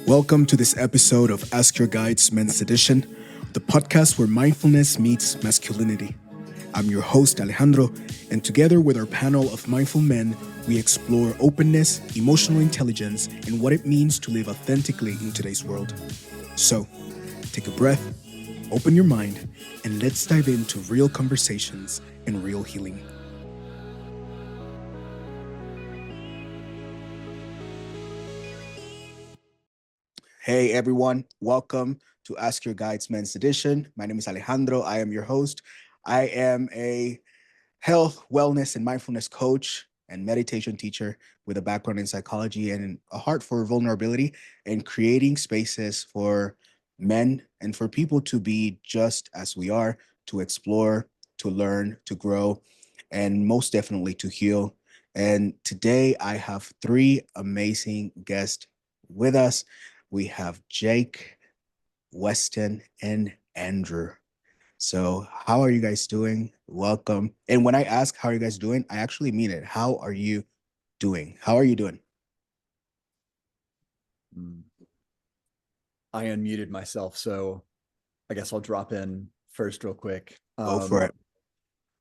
Welcome to this episode of Ask Your Guides Men's Edition, the podcast where mindfulness meets masculinity. I'm your host, Alejandro, and together with our panel of mindful men, we explore openness, emotional intelligence, and what it means to live authentically in today's world. So, take a breath, open your mind, and let's dive into real conversations and real healing. Hey everyone, welcome to Ask Your Guides Men's Edition. My name is Alejandro. I am your host. I am a health, wellness, and mindfulness coach and meditation teacher with a background in psychology and a heart for vulnerability and creating spaces for men and for people to be just as we are, to explore, to learn, to grow, and most definitely to heal. And today I have three amazing guests with us. We have Jake, Weston, and Andrew. So how are you guys doing? Welcome. And when I ask how are you guys doing, I actually mean it. How are you doing? How are you doing? I unmuted myself, so I guess I'll drop in first real quick. Go for it.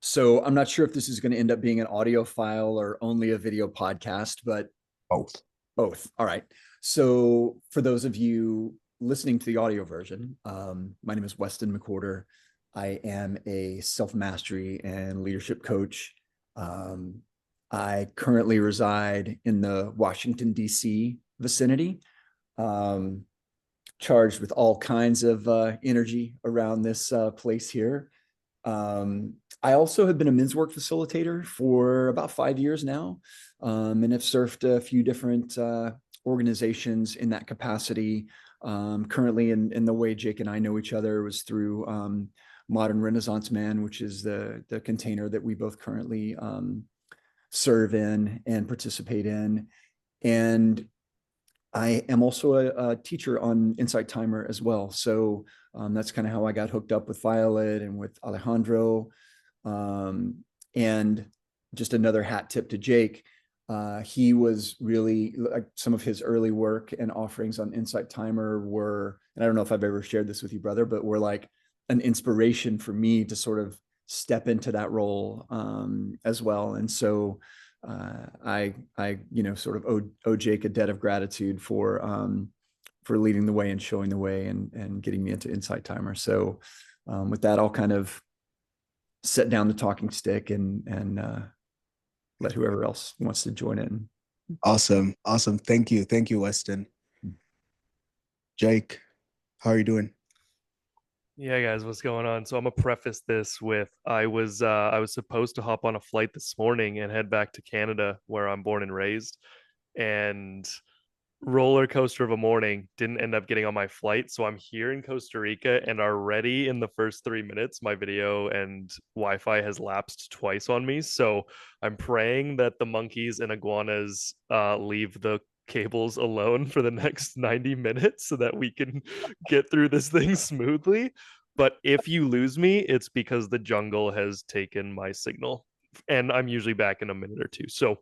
So I'm not sure if this is going to end up being an audio file or only a video podcast, but Both. Both. All right. So for those of you listening to the audio version, my name is Weston McWhorter. I am a self-mastery and leadership coach. I currently reside in the Washington, D.C. vicinity, charged with all kinds of energy around this place here. I also have been a men's work facilitator for about 5 years now, and have served a few different organizations in that capacity. Currently, in the way Jake and I know each other was through Modern Renaissance Man, which is the container that we both currently serve in and participate in. And I am also a teacher on Insight Timer as well. So that's kind of how I got hooked up with Violet and with Alejandro. And just another hat tip to Jake. He was really, like, some of his early work and offerings on Insight Timer were, and I don't know if I've ever shared this with you, brother, but were like an inspiration for me to sort of step into that role as well. And so I sort of owe Jake a debt of gratitude for leading the way and showing the way and getting me into Insight Timer. So with that, I'll kind of set down the talking stick and let whoever else wants to join in. Awesome. Thank you, Weston. Jake, how are you doing? Yeah, guys, what's going on? So I'm gonna preface this with I was supposed to hop on a flight this morning and head back to Canada, where I'm born and raised, and roller coaster of a morning, didn't end up getting on my flight. So I'm here in Costa Rica, and already in the first 3 minutes, my video and Wi-Fi has lapsed twice on me. So I'm praying that the monkeys and iguanas leave the cables alone for the next 90 minutes so that we can get through this thing smoothly. But if you lose me, it's because the jungle has taken my signal, and I'm usually back in a minute or two. So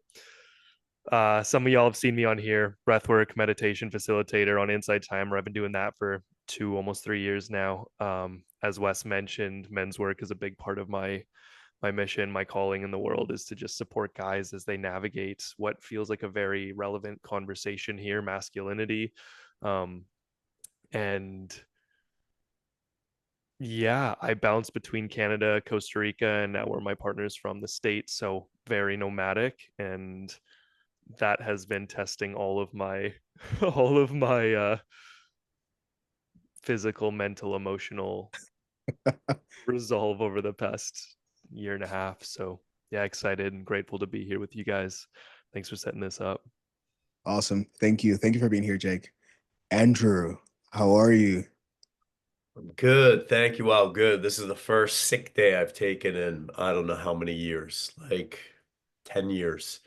some of y'all have seen me on here, breathwork meditation facilitator on Insight Timer. I've been doing that for almost 3 years now. As Wes mentioned, men's work is a big part of my mission. My calling in the world is to just support guys as they navigate what feels like a very relevant conversation here, masculinity. And yeah, I bounce between Canada, Costa Rica, and now where my partner's from, the States. So very nomadic, and that has been testing all of my physical, mental, emotional resolve over the past year and a half. So yeah, excited and grateful to be here with you guys. Thanks for setting this up. Awesome. Thank you for being here, Jake. Andrew, how are you? Good, thank you. Wow, good. This is the first sick day I've taken in I don't know how many years, like 10 years.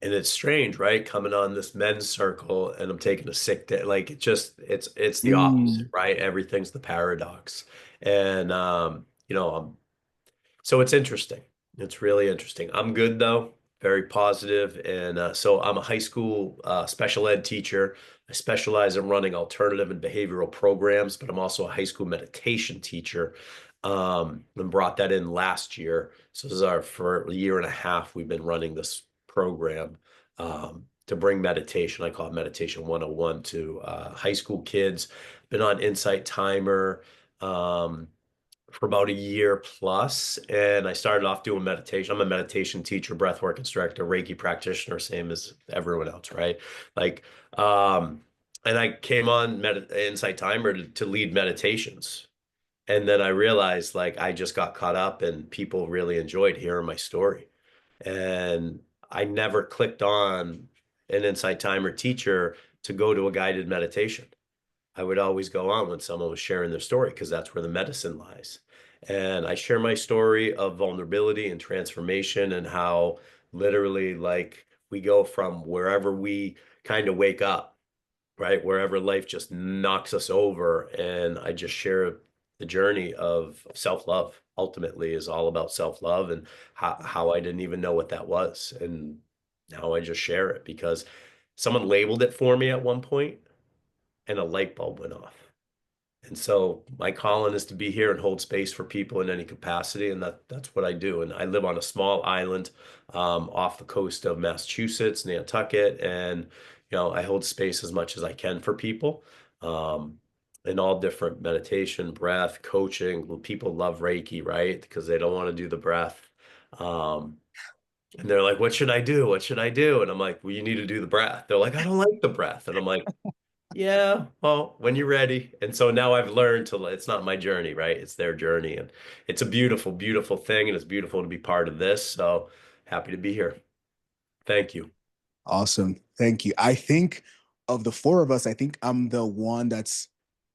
And it's strange, right? Coming on this men's circle and I'm taking a sick day. Like it's the opposite, right? Everything's the paradox. And so it's interesting. It's really interesting. I'm good though, very positive. And so I'm a high school special ed teacher. I specialize in running alternative and behavioral programs, but I'm also a high school meditation teacher. And brought that in last year. So this is for a year and a half, we've been running this program to bring meditation. I call it Meditation 101 to high school kids. Been on Insight Timer. For about a year plus, and I started off doing meditation. I'm a meditation teacher, breathwork instructor, Reiki practitioner, same as everyone else, right? Like, and I came on Insight Timer to lead meditations. And then I realized like I just got caught up and people really enjoyed hearing my story. And I never clicked on an Insight Timer teacher to go to a guided meditation. I would always go on when someone was sharing their story because that's where the medicine lies. And I share my story of vulnerability and transformation and how literally like we go from wherever we kind of wake up, right? Wherever life just knocks us over. And I just share the journey of self-love ultimately is all about self-love and how I didn't even know what that was. And now I just share it because someone labeled it for me at one point and a light bulb went off. And so my calling is to be here and hold space for people in any capacity, and that's what I do. And I live on a small island off the coast of Massachusetts, Nantucket, and I hold space as much as I can for people in all different meditation, breath, coaching. Well, people love Reiki, right? Because they don't want to do the breath. Um, and they're like, "What should I do? What should I do?" And I'm like, "Well, you need to do the breath." They're like, "I don't like the breath," and I'm like, yeah, well, when you're ready. And so now I've learned it's not my journey, right? It's their journey. And it's a beautiful, beautiful thing. And it's beautiful to be part of this. So happy to be here. Thank you. Awesome. Thank you. I think of the four of us, I think I'm the one that's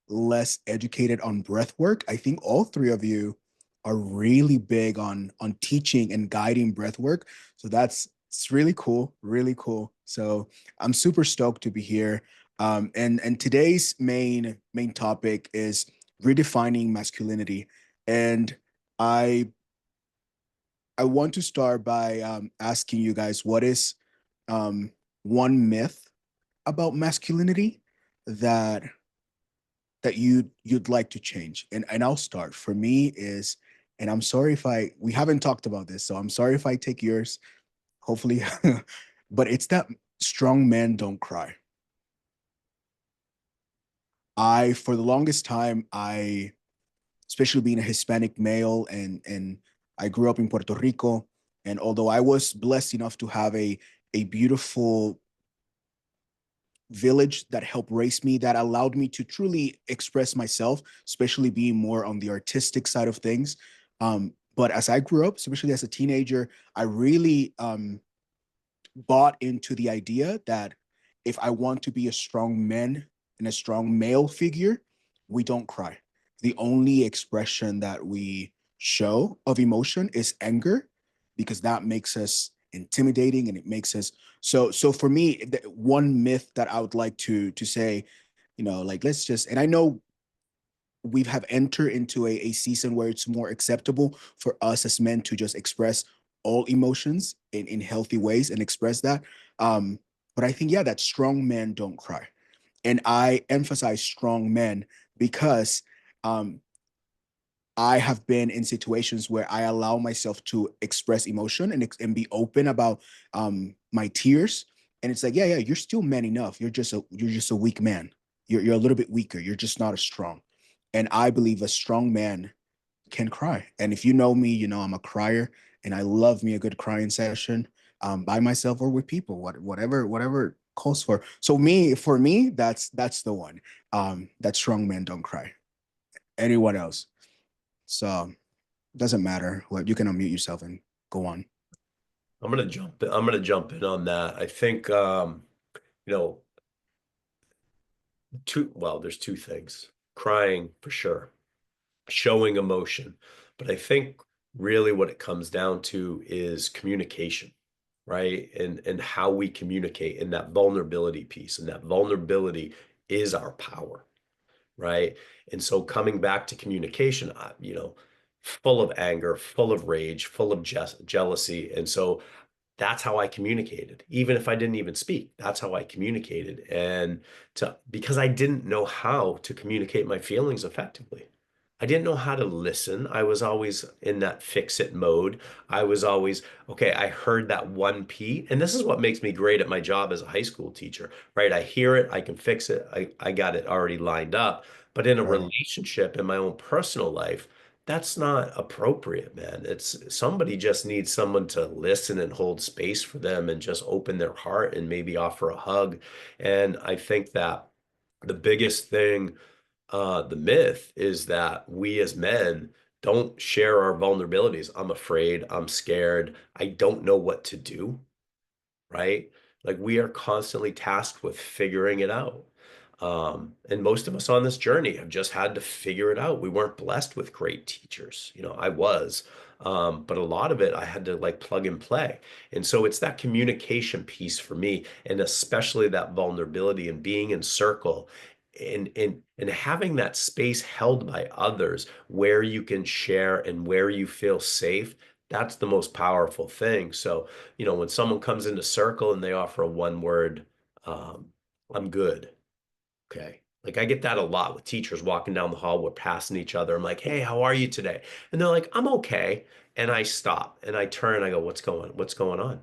less educated on breath work. I think all three of you are really big on teaching and guiding breath work. So it's really cool, really cool. So I'm super stoked to be here. And today's main topic is redefining masculinity. And I I want to start by asking you guys what is one myth about masculinity that you'd like to change. And I'll start. For me is, and I'm sorry if we haven't talked about this, so I'm sorry if I take yours, hopefully, but it's that strong men don't cry. For the longest time, especially being a Hispanic male, and I grew up in Puerto Rico, and although I was blessed enough to have a beautiful village that helped raise me, that allowed me to truly express myself, especially being more on the artistic side of things. But as I grew up, especially as a teenager, I really bought into the idea that if I want to be a strong man and a strong male figure, we don't cry. The only expression that we show of emotion is anger, because that makes us intimidating and it makes us so for me, one myth that I would like to say, like, let's just, and I know we have entered into a season where it's more acceptable for us as men to just express all emotions in healthy ways and express that. But I think, yeah, that strong men don't cry. And I emphasize strong men because I have been in situations where I allow myself to express emotion and be open about my tears. And it's like, yeah, you're still man enough. You're just a weak man. You're a little bit weaker. You're just not as strong. And I believe a strong man can cry. And if you know me, I'm a crier, and I love me a good crying session, by myself or with people, whatever it calls for. So for me, that's the one. That strong men don't cry. Anyone else? So doesn't matter what, you can unmute yourself and go on. I'm gonna jump in on that. I think you know, there's two things. Crying for sure, showing emotion. But I think really what it comes down to is communication, right? And how we communicate, and that vulnerability piece. And that vulnerability is our power, right? And so coming back to communication, full of anger, full of rage, full of jealousy. And so that's how I communicated. Even if I didn't even speak, that's how I communicated. And because I didn't know how to communicate my feelings effectively. I didn't know how to listen. I was always in that fix it mode. I was always, okay, I heard that one P. And this is what makes me great at my job as a high school teacher, right? I hear it, I can fix it. I got it already lined up. But in a Right. relationship, in my own personal life, that's not appropriate, man. It's somebody just needs someone to listen and hold space for them and just open their heart and maybe offer a hug. And I think that the biggest thing, the myth is that we as men don't share our vulnerabilities. I'm afraid, I'm scared, I don't know what to do, right? Like we are constantly tasked with figuring it out. And most of us on this journey have just had to figure it out. We weren't blessed with great teachers. You know, I was, but a lot of it I had to like plug and play. And so it's that communication piece for me, and especially that vulnerability and being in circle and having that space held by others where you can share and where you feel safe. That's the most powerful thing. So, you know, when someone comes into circle and they offer a one word, um, I'm good. Okay. Like I get that a lot with teachers walking down the hall, we're passing each other. I'm like, hey, how are you today? And they're like, I'm okay. And I stop and I turn and I go, what's going on?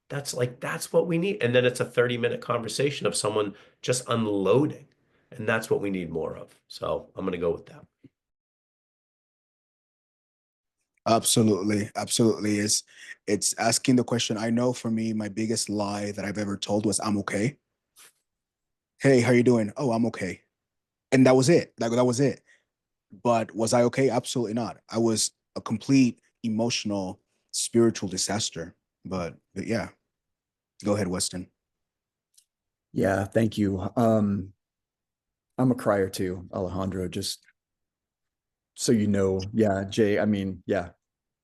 That's what we need. And then it's a 30-minute conversation of someone just unloading. And that's what we need more of. So I'm gonna go with that. Absolutely. Absolutely. It's asking the question. I know for me, my biggest lie that I've ever told was I'm okay. Hey, how you doing? Oh, I'm okay. And that was it. That was it. But was I okay? Absolutely not. I was a complete emotional, spiritual disaster. But yeah, go ahead, Weston. Yeah, thank you. I'm a crier too, Alejandro, just so you know. Yeah, Jay, I mean, yeah,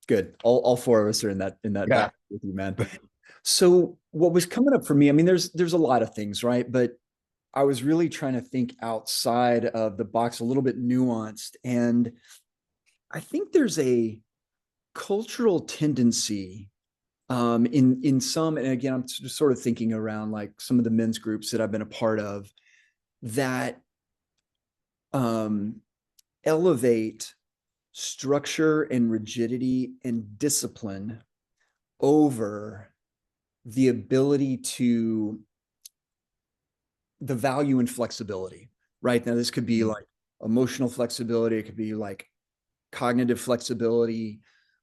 good. All four of us are in that Yeah. back with you, man. So what was coming up for me, I mean, there's a lot of things, right? But I was really trying to think outside of the box, a little bit nuanced. And I think there's a cultural tendency in some, and again, I'm just sort of thinking around like some of the men's groups that I've been a part of that um, elevate structure and rigidity and discipline over the ability to the value in flexibility, right? Now, this could be like emotional flexibility, it could be like cognitive flexibility.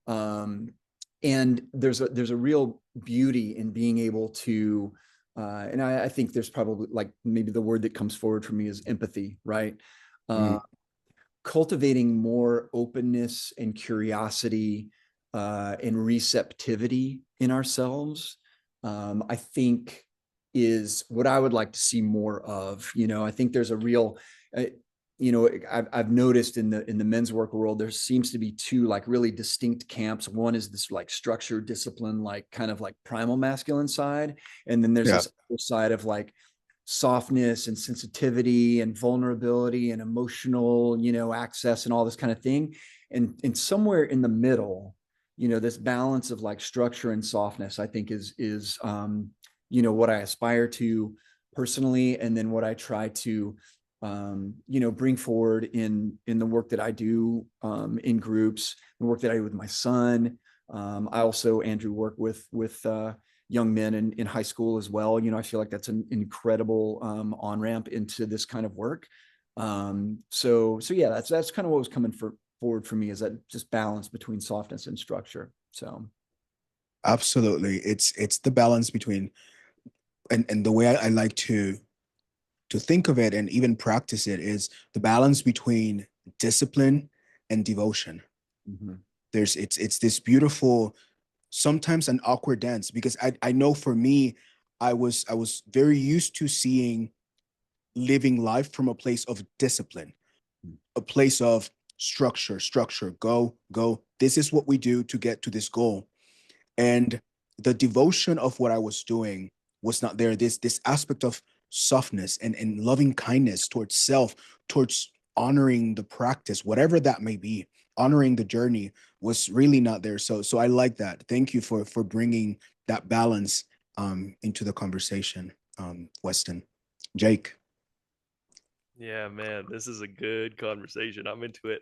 And there's a real beauty in being able to, and I think there's probably like maybe the word that comes forward for me is empathy, right? Mm. Cultivating more openness and curiosity and receptivity in ourselves, I think is what I would like to see more of. You know, I think there's a real, you know, I've noticed in the men's work world, there seems to be two like really distinct camps. One is this like structured discipline, like kind of like primal masculine side. And then there's Yeah. this other side of like softness and sensitivity and vulnerability and emotional, you know, access and all this kind of thing. And somewhere in the middle, you know, this balance of like structure and softness, I think is you know, what I aspire to personally, and then what I try to you know, bring forward in the work that I do in groups, the work that I do with my son. I also, Andrew, work with young men in high school as well. You know, I feel like that's an incredible on ramp into this kind of work. So yeah, that's kind of what was coming forward for me, is that just balance between softness and structure. So Absolutely. It's the balance between, and the way I like to think of it and even practice it is the balance between discipline and devotion. mhm. It's this beautiful, sometimes an awkward dance, because I know for me, I was very used to seeing living life from a place of discipline, a place of structure, go. This is what we do to get to this goal. And the devotion of what I was doing was not there. This aspect of softness and loving kindness towards self, towards honoring the practice, whatever that may be, honoring the journey was really not there. So I like that. Thank you for bringing that balance into the conversation, Weston. Jake. Yeah, man, this is a good conversation. I'm into it.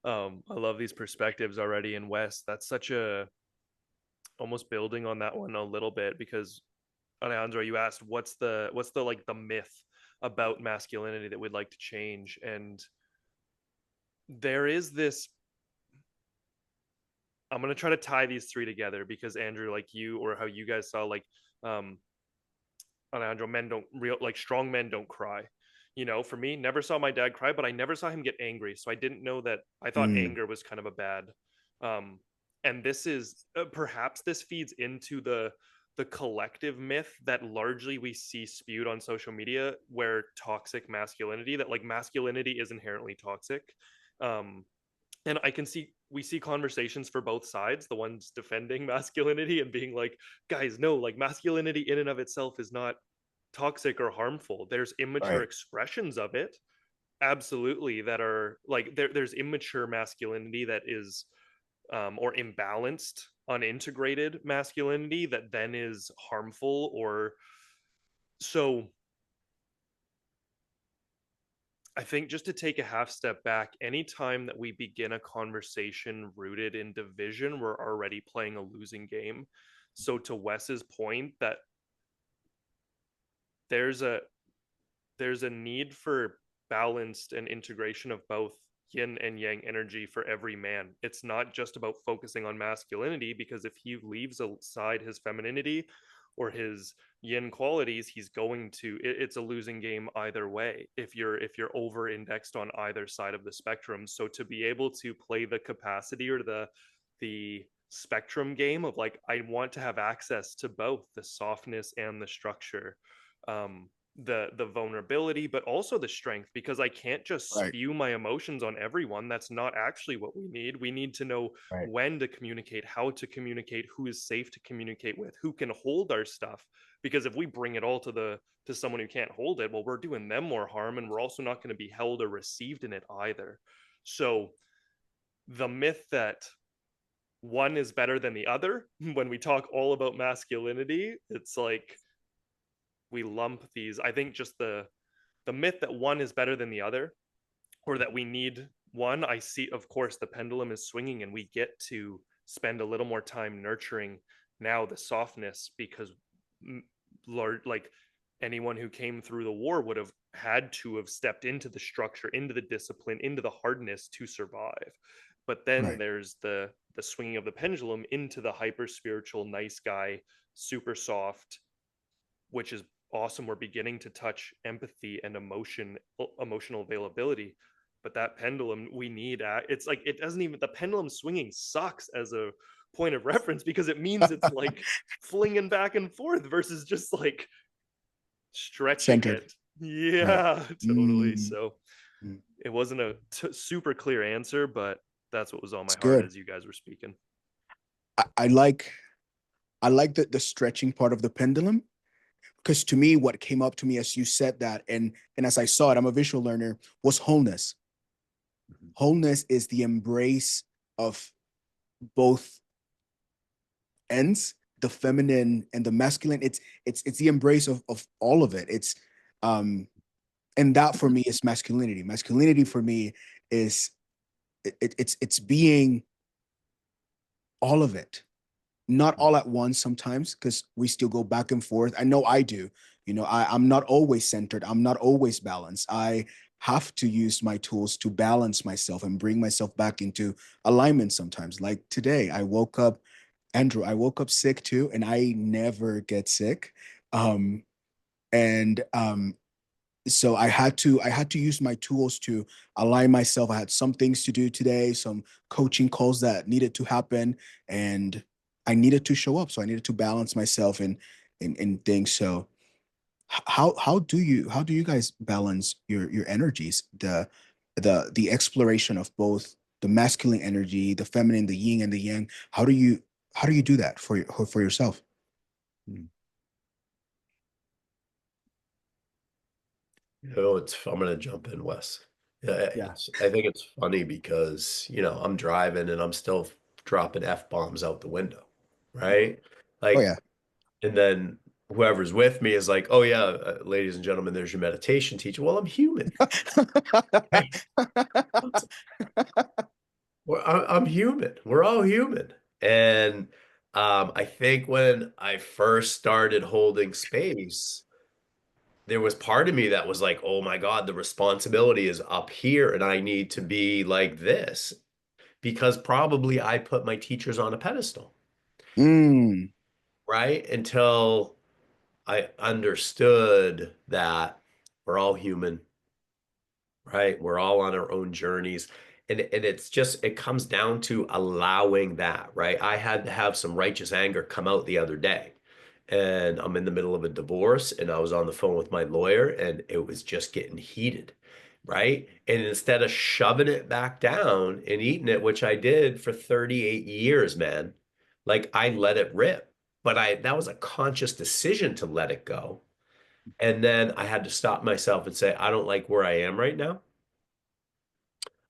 I love these perspectives already. In West, that's such a, almost building on that one a little bit, because Alejandro, you asked what's the like the myth about masculinity that we'd like to change, and there is this. I'm gonna try to tie these three together because Andrew, like you, or how you guys saw, like um Alejandro, men don't real like strong men don't cry. You know, for me, never saw my dad cry, but I never saw him get angry. So I didn't know that. I thought Mm, anger was kind of a bad. Um, and this is perhaps this feeds into the collective myth that largely we see spewed on social media, where toxic masculinity, that like masculinity is inherently toxic. Um, and I can see, we see conversations for both sides, the ones defending masculinity and being like, guys, no, like masculinity in and of itself is not toxic or harmful. There's immature right. expressions of it, absolutely, that are like there's immature masculinity that is or imbalanced, unintegrated masculinity that then is harmful. Or so I think, just to take a half step back, anytime that we begin a conversation rooted in division, we're already playing a losing game. So to Wes's point, that there's a there's a need for balanced and integration of both yin and yang energy for every man. It's not just about focusing on masculinity, because if he leaves aside his femininity or his yin qualities, he's going to it's a losing game either way if you're over indexed on either side of the spectrum. So to be able to play the capacity or the spectrum game of like, I want to have access to both the softness and the structure, um the vulnerability, but also the strength, because I can't just Right. spew my emotions on everyone. That's not actually what we need. We need to know Right. when to communicate, how to communicate, who is safe to communicate with, who can hold our stuff. Because if we bring it all to someone who can't hold it, well, we're doing them more harm, and we're also not going to be held or received in it either. So the myth that one is better than the other, when we talk all about masculinity, it's like we lump these. I think just the myth that one is better than the other, or that we need one. I see, of course, the pendulum is swinging, and we get to spend a little more time nurturing now the softness, because Lord, like anyone who came through the war would have had to have stepped into the structure, into the discipline, into the hardness to survive. But then Right. there's the swinging of the pendulum into the hyper spiritual, nice guy, super soft, which is awesome. We're beginning to touch empathy and emotional availability. But that pendulum, we need, it's like, it doesn't even, the pendulum swinging sucks as a point of reference, because it means it's like flinging back and forth versus just like stretching Centered. it. Right. Yeah, totally. Mm, So mm. it wasn't a super clear answer, but that's what was on my It's heart good. as you guys were speaking. I like the stretching part of the pendulum, because to me, what came up to me as you said that, and as I saw it, I'm a visual learner, was wholeness. Mhm. Wholeness is the embrace of both ends, the feminine and the masculine. It's the embrace of all of it. It's and that for me is masculinity. Masculinity for me is it's being all of it, not all at once sometimes, because we still go back and forth. I know I do. I'm not always centered. I'm not always balanced. I have to use my tools to balance myself and bring myself back into alignment sometimes. Like today, Andrew, I woke up sick too, and I never get sick. And so I had to use my tools to align myself. I had some things to do today, some coaching calls that needed to happen, and I needed to show up. So I needed to balance myself in things. So how do you guys balance your energies, the exploration of both the masculine energy, the feminine, the yin and the yang? How do you do that for yourself? Mm. I'm going to jump in, Wes. Yeah. I think it's funny because, I'm driving and I'm still dropping F-bombs out the window, right? Oh Like, yeah. and then whoever's with me is like, oh yeah, ladies and gentlemen, there's your meditation teacher. Well, I'm human. Hey, I'm human. We're all human. And I think when I first started holding space, there was part of me that was like, oh my God, the responsibility is up here and I need to be like this because probably I put my teachers on a pedestal, Mm. right? Until I understood that we're all human, right? We're all on our own journeys. And it comes down to allowing that, right? I had to have some righteous anger come out the other day. And I'm in the middle of a divorce and I was on the phone with my lawyer and it was just getting heated, right? And instead of shoving it back down and eating it, which I did for 38 years, man, like I let it rip. But that was a conscious decision to let it go. And then I had to stop myself and say, I don't like where I am right now.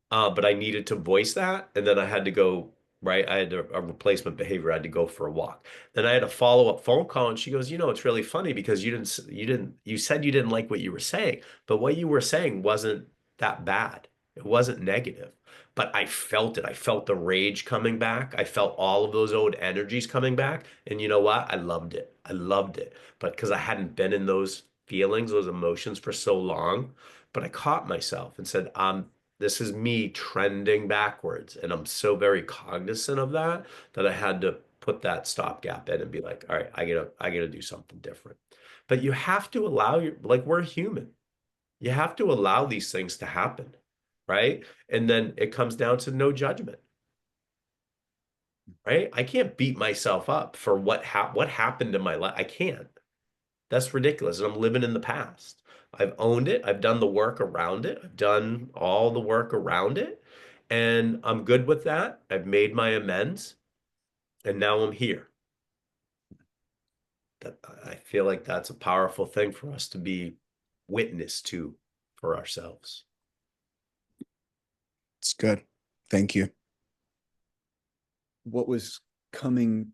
But I needed to voice that. And then I had to go, right? I had a replacement behavior. I had to go for a walk. Then I had a follow-up phone call and she goes, it's really funny because you said you didn't like what you were saying, but what you were saying wasn't that bad. It wasn't negative, but I felt it. I felt the rage coming back. I felt all of those old energies coming back. And you know what? I loved it. I loved it. But because I hadn't been in those feelings, those emotions for so long, but I caught myself and said, this is me trending backwards. And I'm so very cognizant of that I had to put that stopgap in and be like, all right, I gotta do something different. But you have to allow like we're human. You have to allow these things to happen, right? And then it comes down to no judgment, right? I can't beat myself up for what happened in my life. I can't. That's ridiculous. And I'm living in the past. I've owned it. I've done the work around it. I've done all the work around it. And I'm good with that. I've made my amends. And now I'm here. I feel like that's a powerful thing for us to be witness to for ourselves. It's good. Thank you. What was coming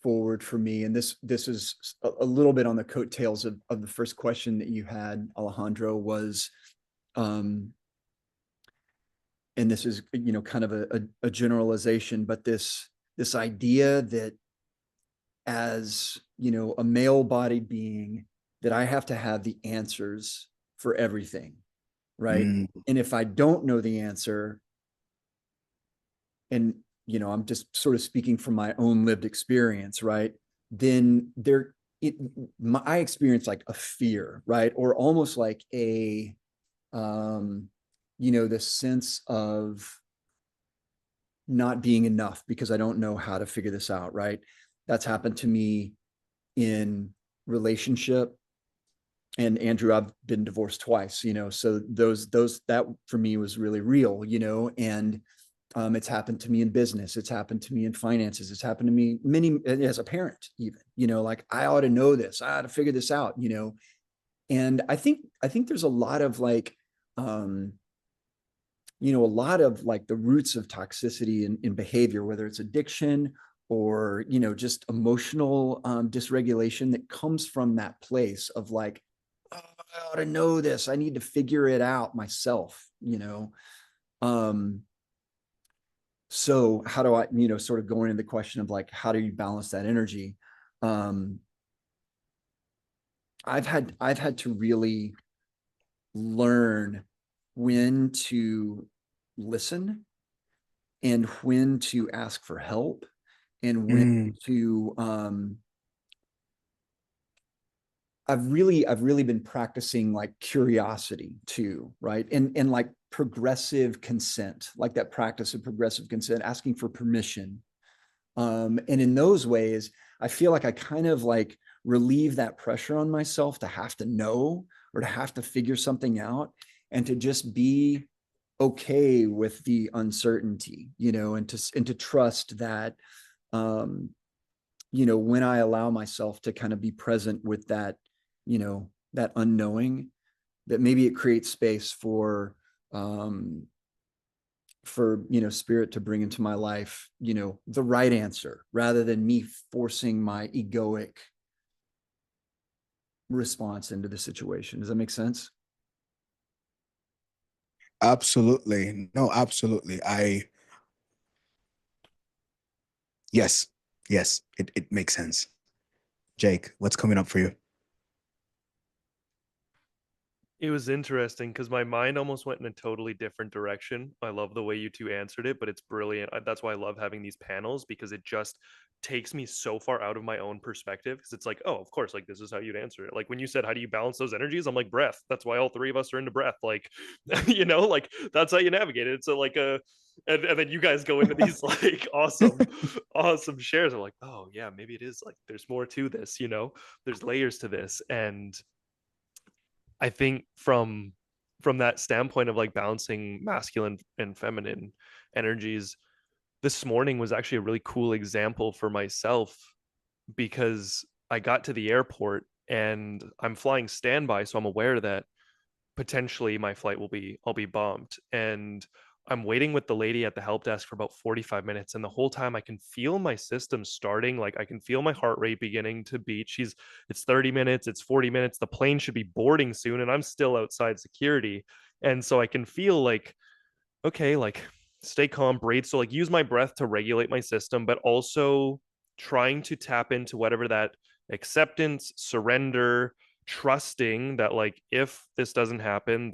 forward for me, and this is a little bit on the coattails of the first question that you had, Alejandro, was and this is kind of a generalization, but this idea that as a male-bodied being, that I have to have the answers for everything, right? And if I don't know the answer, and I'm just sort of speaking from my own lived experience, right? Then I experience like a fear, right? Or almost like a this sense of not being enough because I don't know how to figure this out, right? That's happened to me in relationship. And Andrew, I've been divorced twice, so that for me was really real, and it's happened to me in business. It's happened to me in finances. It's happened to me as a parent, even, like I ought to know this. I ought to figure this out, and I think there's a lot of like, a lot of like the roots of toxicity in behavior, whether it's addiction or, just emotional dysregulation that comes from that place of like, oh, I ought to know this. I need to figure it out myself, so how do I, sort of going into the question of like, how do you balance that energy? I've had to really learn when to listen and when to ask for help and when to I've really been practicing like curiosity too, right? And like progressive consent, like that practice of progressive consent, asking for permission. And in those ways, I feel like I kind of like relieve that pressure on myself to have to know or to have to figure something out and to just be okay with the uncertainty, and to trust that, when I allow myself to kind of be present with that, that unknowing, that maybe it creates space for for, spirit to bring into my life, the right answer, rather than me forcing my egoic response into the situation. Does that make sense? Absolutely. No, absolutely. Yes, it makes sense. Jake, what's coming up for you? It was interesting because my mind almost went in a totally different direction. I love the way you two answered it, but it's brilliant. That's why I love having these panels, because it just takes me so far out of my own perspective. Because it's like, oh, of course, like this is how you'd answer it. Like when you said, how do you balance those energies? I'm like, breath. That's why all three of us are into breath. Like, like that's how you navigate it. It's like and then you guys go into these like awesome shares. I'm like, oh yeah, maybe it is like there's more to this, there's layers to this. And I think from that standpoint of like balancing masculine and feminine energies, this morning was actually a really cool example for myself, because I got to the airport and I'm flying standby, so I'm aware that potentially my flight I'll be bombed, and I'm waiting with the lady at the help desk for about 45 minutes, and the whole time I can feel my system starting, like I can feel my heart rate beginning to beat. It's 30 minutes, it's 40 minutes, the plane should be boarding soon, and I'm still outside security. And so I can feel like, okay, like stay calm, breathe. So like use my breath to regulate my system, but also trying to tap into whatever that acceptance, surrender, trusting that like if this doesn't happen,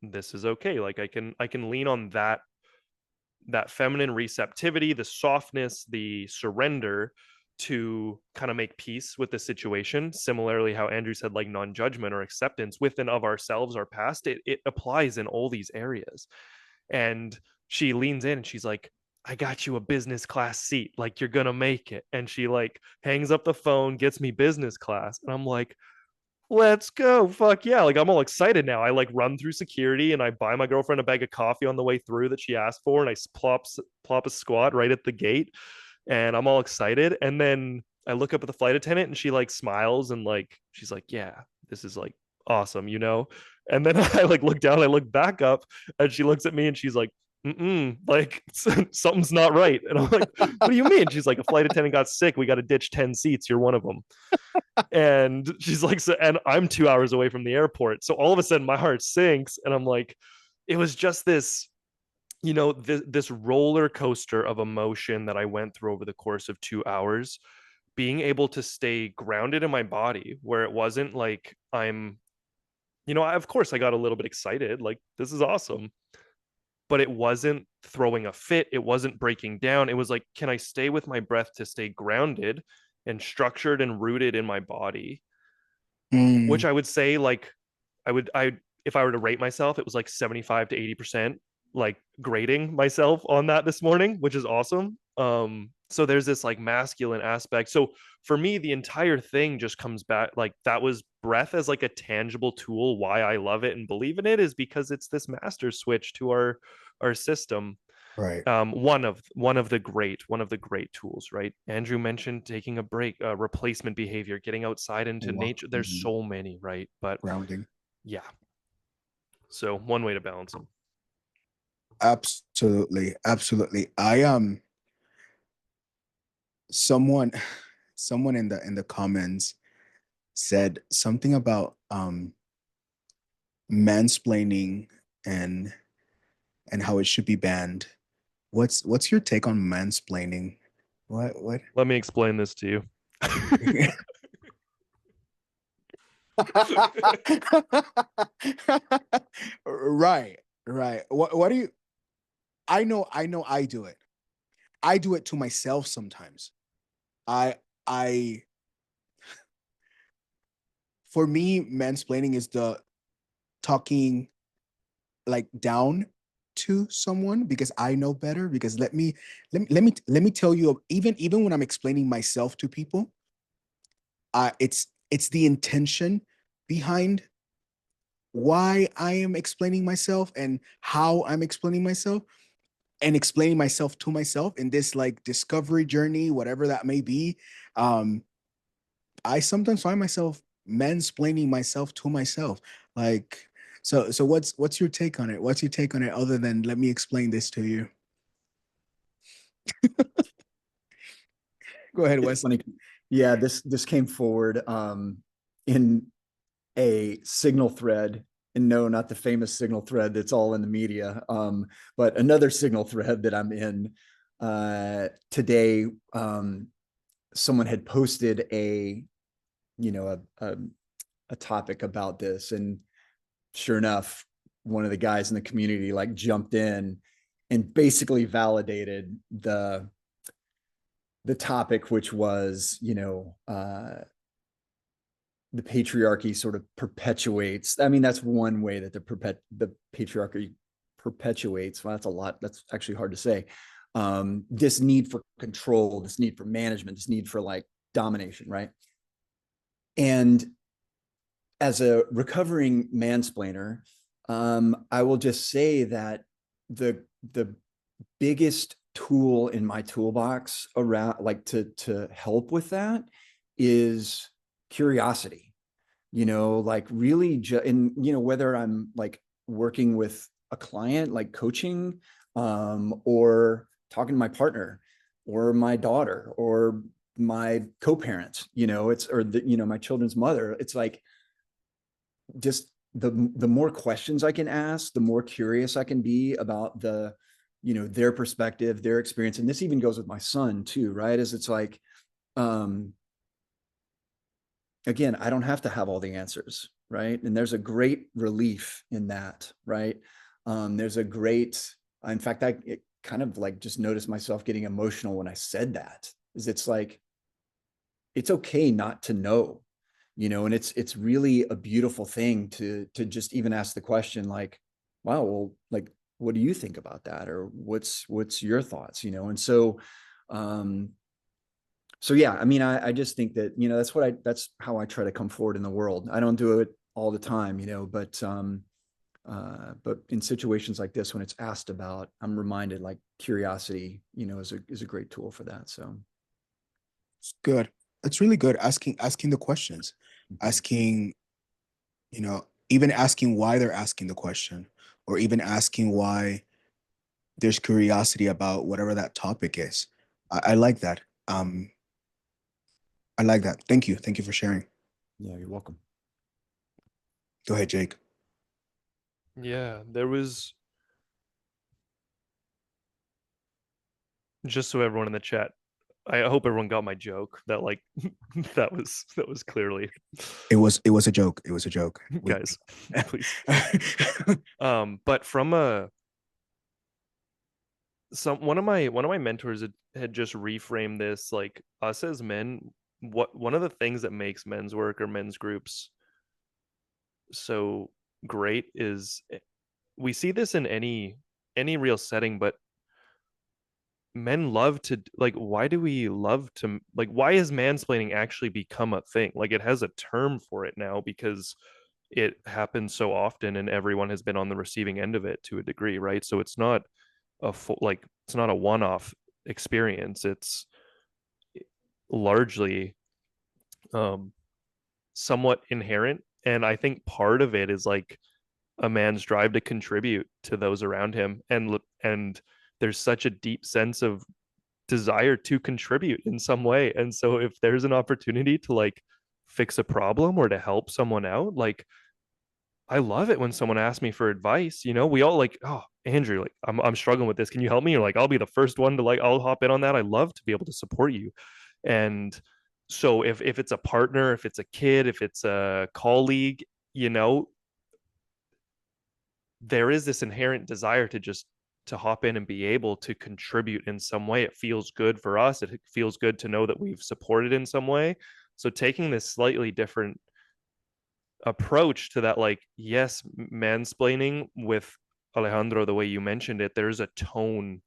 this is okay. Like I can lean on that feminine receptivity, the softness, the surrender, to kind of make peace with the situation. Similarly, how Andrew said, like non-judgment or acceptance within of ourselves, our past, it applies in all these areas. And she leans in and she's like, I got you a business class seat, like you're gonna make it. And she like hangs up the phone, gets me business class, and I'm like, let's go, fuck yeah. Like I'm all excited now. I like run through security and I buy my girlfriend a bag of coffee on the way through that she asked for, and I plop a squat right at the gate, and I'm all excited. And then I look up at the flight attendant and she like smiles and like she's like, yeah, this is like awesome, And then I like look down, I look back up, and she looks at me and she's like, like something's not right. And I'm like, what do you mean? She's like, a flight attendant got sick, we got to ditch 10 seats, you're one of them. And she's like, so, and I'm 2 hours away from the airport, so all of a sudden my heart sinks, and I'm like, it was just this, this roller coaster of emotion that I went through over the course of 2 hours, being able to stay grounded in my body, where it wasn't like of course I got a little bit excited, like this is awesome, but it wasn't throwing a fit, it wasn't breaking down. It was like, can I stay with my breath to stay grounded and structured and rooted in my body? Which I would say, like, I if I were to rate myself, it was like 75 to 80%, like grading myself on that this morning, which is awesome. So there's this like masculine aspect. So for me, the entire thing just comes back, like that was breath as like a tangible tool. Why I love it and believe in it is because it's this master switch to our system. Right. One of the great tools, right? Andrew mentioned taking a break, replacement behavior, getting outside into nature. There's so many, right? But grounding. Yeah. So one way to balance them. Absolutely. Someone in the comments said something about mansplaining and how it should be banned. What's your take on mansplaining? What? Let me explain this to you. Right. What do you? I know I do it. I do it to myself sometimes. I for me, mansplaining is the talking like down to someone because I know better. Because let me tell you, even when I'm explaining myself to people, it's the intention behind why I am explaining myself and how I'm explaining myself, and explaining myself to myself in this like discovery journey, whatever that may be. I sometimes find myself mansplaining myself to myself. Like, So what's your take on it? What's your take on it other than let me explain this to you? Go ahead, Wes. Yeah, this came forward in a Signal thread, and no, not the famous Signal thread that's all in the media, but another Signal thread that I'm in today. Someone had posted a topic about this, and sure enough, one of the guys in the community like jumped in and basically validated the topic, which was, the patriarchy sort of perpetuates. I mean, that's one way that the patriarchy perpetuates. Well, that's a lot. That's actually hard to say. This need for control, this need for management, this need for like domination, right? And as a recovering mansplainer, I will just say that the biggest tool in my toolbox around like to help with that is curiosity. Like really and whether I'm like working with a client, like coaching, or talking to my partner or my daughter or my co-parent, it's or my children's mother, it's like just the more questions I can ask, the more curious I can be about their perspective, their experience. And this even goes with my son too, right? As it's like, again, I don't have to have all the answers, right? And there's a great relief in that, right? There's a great, in fact, I kind of like just noticed myself getting emotional when I said that, is it's like, it's okay not to know, and it's really a beautiful thing to just even ask the question like, wow, well, like, what do you think about that? Or what's your thoughts, and so, so yeah, I mean, I just think that, that's how I try to come forward in the world. I don't do it all the time, but in situations like this, when it's asked about, I'm reminded like curiosity, is a great tool for that. So it's good. It's really good asking the questions, asking, even asking why they're asking the question, or even asking why there's curiosity about whatever that topic is. I like that. I like that. Thank you. Thank you for sharing. Yeah, you're welcome. Go ahead, Jake. Yeah, there was, just so everyone in the chat, I hope everyone got my joke that like that was clearly It was a joke. It was a joke. Guys, please. But from one of my mentors had just reframed this, like, us as men, one of the things that makes men's work or men's groups so great is we see this in any real setting, but men love to, like, why do we love to, like, why has mansplaining actually become a thing? Like, it has a term for it now because it happens so often and everyone has been on the receiving end of it to a degree, right? So it's not it's not a one-off experience. It's largely somewhat inherent, and I think part of it is like a man's drive to contribute to those around him, and there's such a deep sense of desire to contribute in some way. And so if there's an opportunity to like fix a problem or to help someone out, like, I love it when someone asks me for advice. We all like, oh, Andrew, like, I'm struggling with this. Can you help me? Or like, I'll be the first one to, like, I'll hop in on that. I love to be able to support you. And so if it's a partner, if it's a kid, if it's a colleague, there is this inherent desire to hop in and be able to contribute in some way. It feels good for us. It feels good to know that we've supported in some way. So taking this slightly different approach to that, like, yes, mansplaining with Alejandro, the way you mentioned it, there's a tone,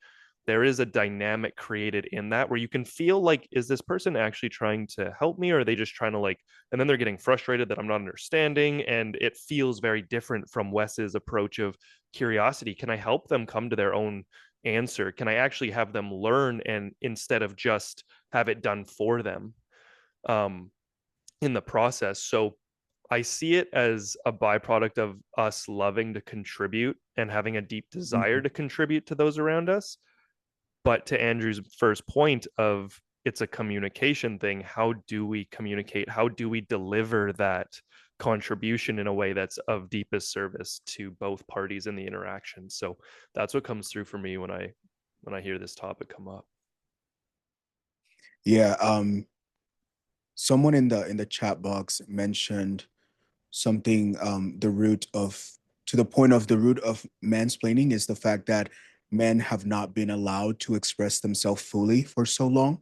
there is a dynamic created in that where you can feel like, is this person actually trying to help me, or are they just trying to, like, and then they're getting frustrated that I'm not understanding. And it feels very different from Wes's approach of curiosity. Can I help them come to their own answer? Can I actually have them learn, and instead of just have it done for them in the process? So I see it as a byproduct of us loving to contribute and having a deep desire to contribute to those around us. But to Andrew's first point of it's a communication thing, how do we communicate? How do we deliver that contribution in a way that's of deepest service to both parties in the interaction? So that's what comes through for me when I hear this topic come up. Yeah, someone in the chat box mentioned something, the root of, to the point of the root of mansplaining is the fact that men have not been allowed to express themselves fully for so long.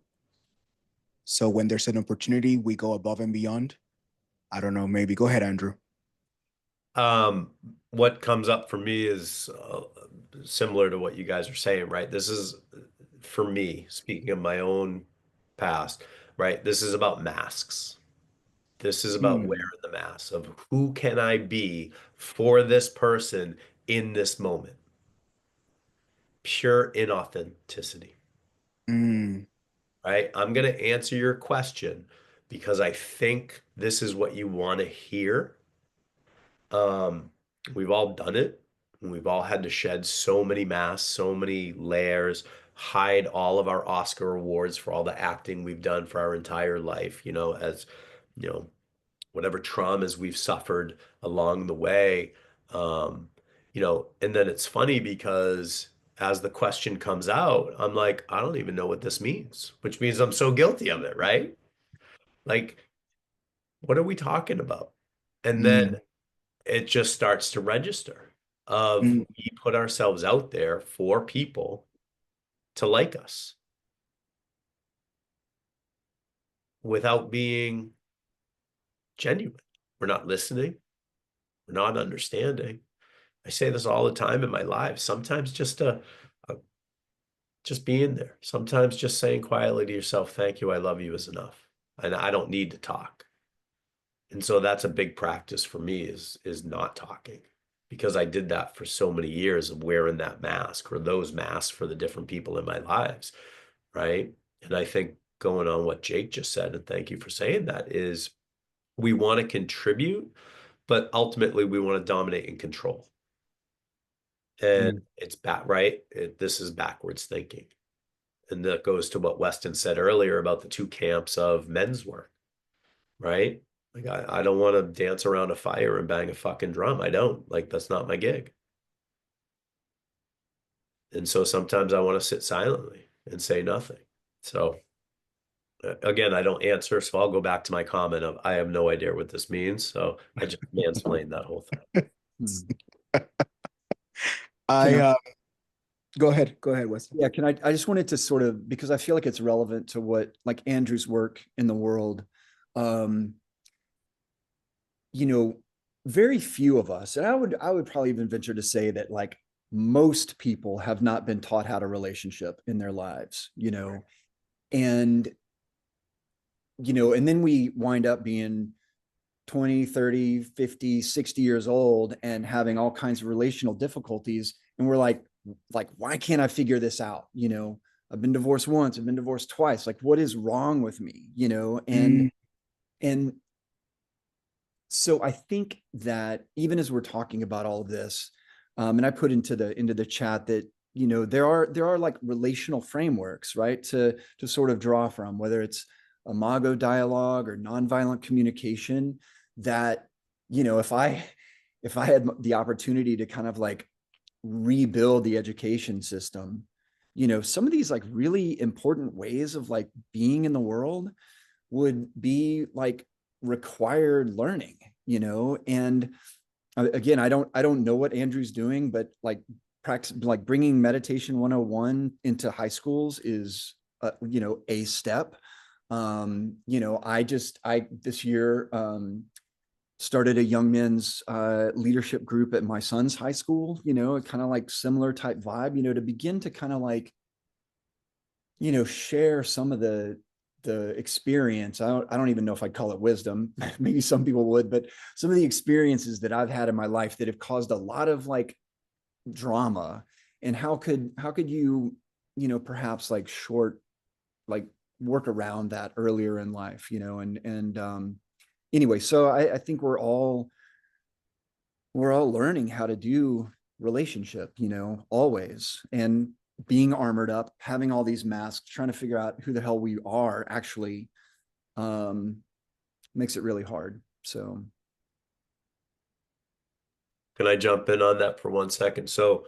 So when there's an opportunity, we go above and beyond. I don't know, maybe. Go ahead, Andrew. What comes up for me is similar to what you guys are saying, right? This is, for me, speaking of my own past, right? This is about masks. This is about wearing the mask of who can I be for this person in this moment. Pure inauthenticity, Mm. right? I'm going to answer your question because I think this is what you want to hear. We've all done it. We've all had to shed so many masks, so many layers, hide all of our Oscar awards for all the acting we've done for our entire life, as you know, whatever traumas we've suffered along the way. And then it's funny because as the question comes out, I'm like, I don't even know what this means, which means I'm so guilty of it, right? Like, what are we talking about? And then it just starts to register of we put ourselves out there for people to like us without being genuine. We're not listening. We're not understanding. I say this all the time in my life. Sometimes just being there. Sometimes just saying quietly to yourself, "Thank you, I love you," is enough, and I don't need to talk. And so that's a big practice for me is not talking, because I did that for so many years of wearing that mask or those masks for the different people in my lives, right? And I think going on what Jake just said, and thank you for saying that, is we want to contribute, but ultimately we want to dominate and control. And it's right? This is backwards thinking. And that goes to what Weston said earlier about the two camps of men's work, right? Like, I don't want to dance around a fire and bang a fucking drum. I don't. Like, that's not my gig. And so sometimes I want to sit silently and say nothing. So again, I don't answer, so I'll go back to my comment of I have no idea what this means. So I just mansplained that whole thing. Go ahead, Wesley. Yeah, I just wanted to sort of, because I feel like it's relevant to what, like, Andrew's work in the world. Very few of us, and I would probably even venture to say that, like, most people have not been taught how to relationship in their lives, and then we wind up being 20, 30, 50, 60 years old and having all kinds of relational difficulties. And we're like, why can't I figure this out? I've been divorced once, I've been divorced twice. Like, what is wrong with me? And so I think that even as we're talking about all of this, and I put into the chat that, there are like relational frameworks, right, to sort of draw from, whether it's imago dialogue or nonviolent communication, that, if I had the opportunity to kind of like rebuild the education system, some of these like really important ways of like being in the world would be like required learning, and again, I don't know what Andrew's doing, but like practice, like bringing meditation 101 into high schools is a step. I this year started a young men's leadership group at my son's high school, kind of like similar type vibe, to begin to kind of like, share some of the experience. I don't even know if I'd call it wisdom. Maybe some people would, but some of the experiences that I've had in my life that have caused a lot of like drama. And how could you, perhaps like work around that earlier in life, and anyway, so I think we're all learning how to do relationship, always. And being armored up, having all these masks, trying to figure out who the hell we are actually makes it really hard. So Can I jump in on that for 1 second? So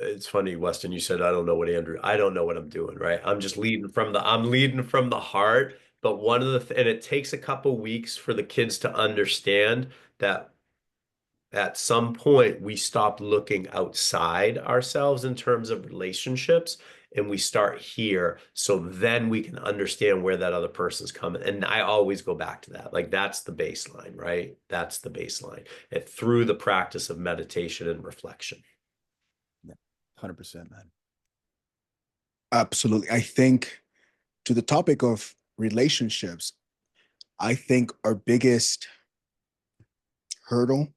it's funny, Weston, you said, I don't know what I don't know what I'm doing, right? I'm leading from the heart. But one of and it takes a couple weeks for the kids to understand that at some point we stop looking outside ourselves in terms of relationships and we start here, so then we can understand where that other person's coming. And I always go back to that. Like, that's the baseline, right? That's the baseline. And through the practice of meditation and reflection. yeah, 100%, man. Absolutely. I think, to the topic of relationships, I think our biggest hurdle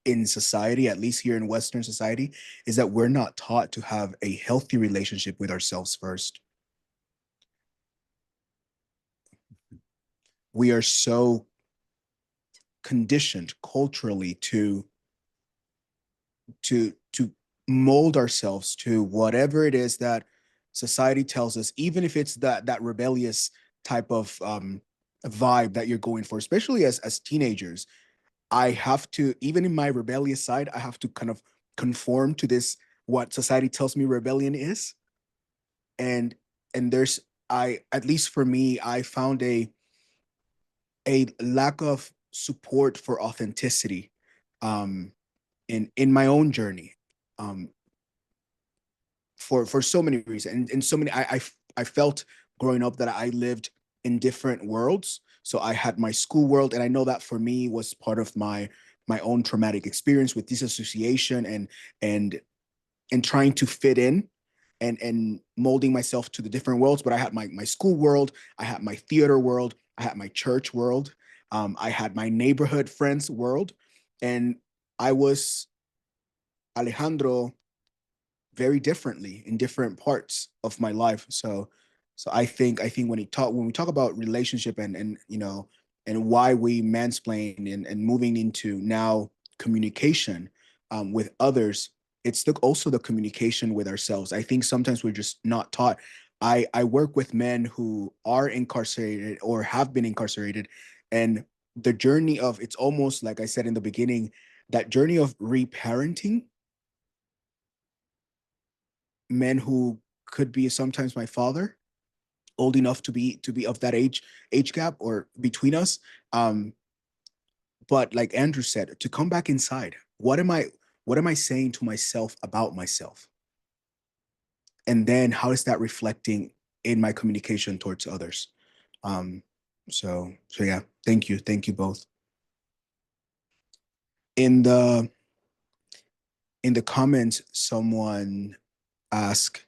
in society, at least here in Western society, is that we're not taught to have a healthy relationship with ourselves first. We are so conditioned culturally to mold ourselves to whatever it is that society tells us, even if it's that rebellious type of vibe that you're going for, especially as teenagers. I have to, even in my rebellious side, I have to kind of conform to this, what society tells me rebellion is. And there's, at least for me, I found a lack of support for authenticity um in my own journey, um for so many reasons, and so many, I felt growing up that I lived in different worlds. So I had my school world, and I know that for me was part of my own traumatic experience with disassociation and trying to fit in and molding myself to the different worlds. But I had my school world, I had my theater world, I had my church world, I had my neighborhood friends world, and I was Alejandro very differently in different parts of my life. So I think when we talk about relationship and why we mansplain and moving into now communication with others, it's also the communication with ourselves. I think sometimes we're just not taught. I work with men who are incarcerated or have been incarcerated, and the journey of, it's almost like I said in the beginning, that journey of reparenting men who could be sometimes my father, old enough to be of that age gap or between us. But like Andrew said, to come back inside, what am I saying to myself about myself? And then how is that reflecting in my communication towards others? Um, so yeah, thank you both. In the comments, someone asked,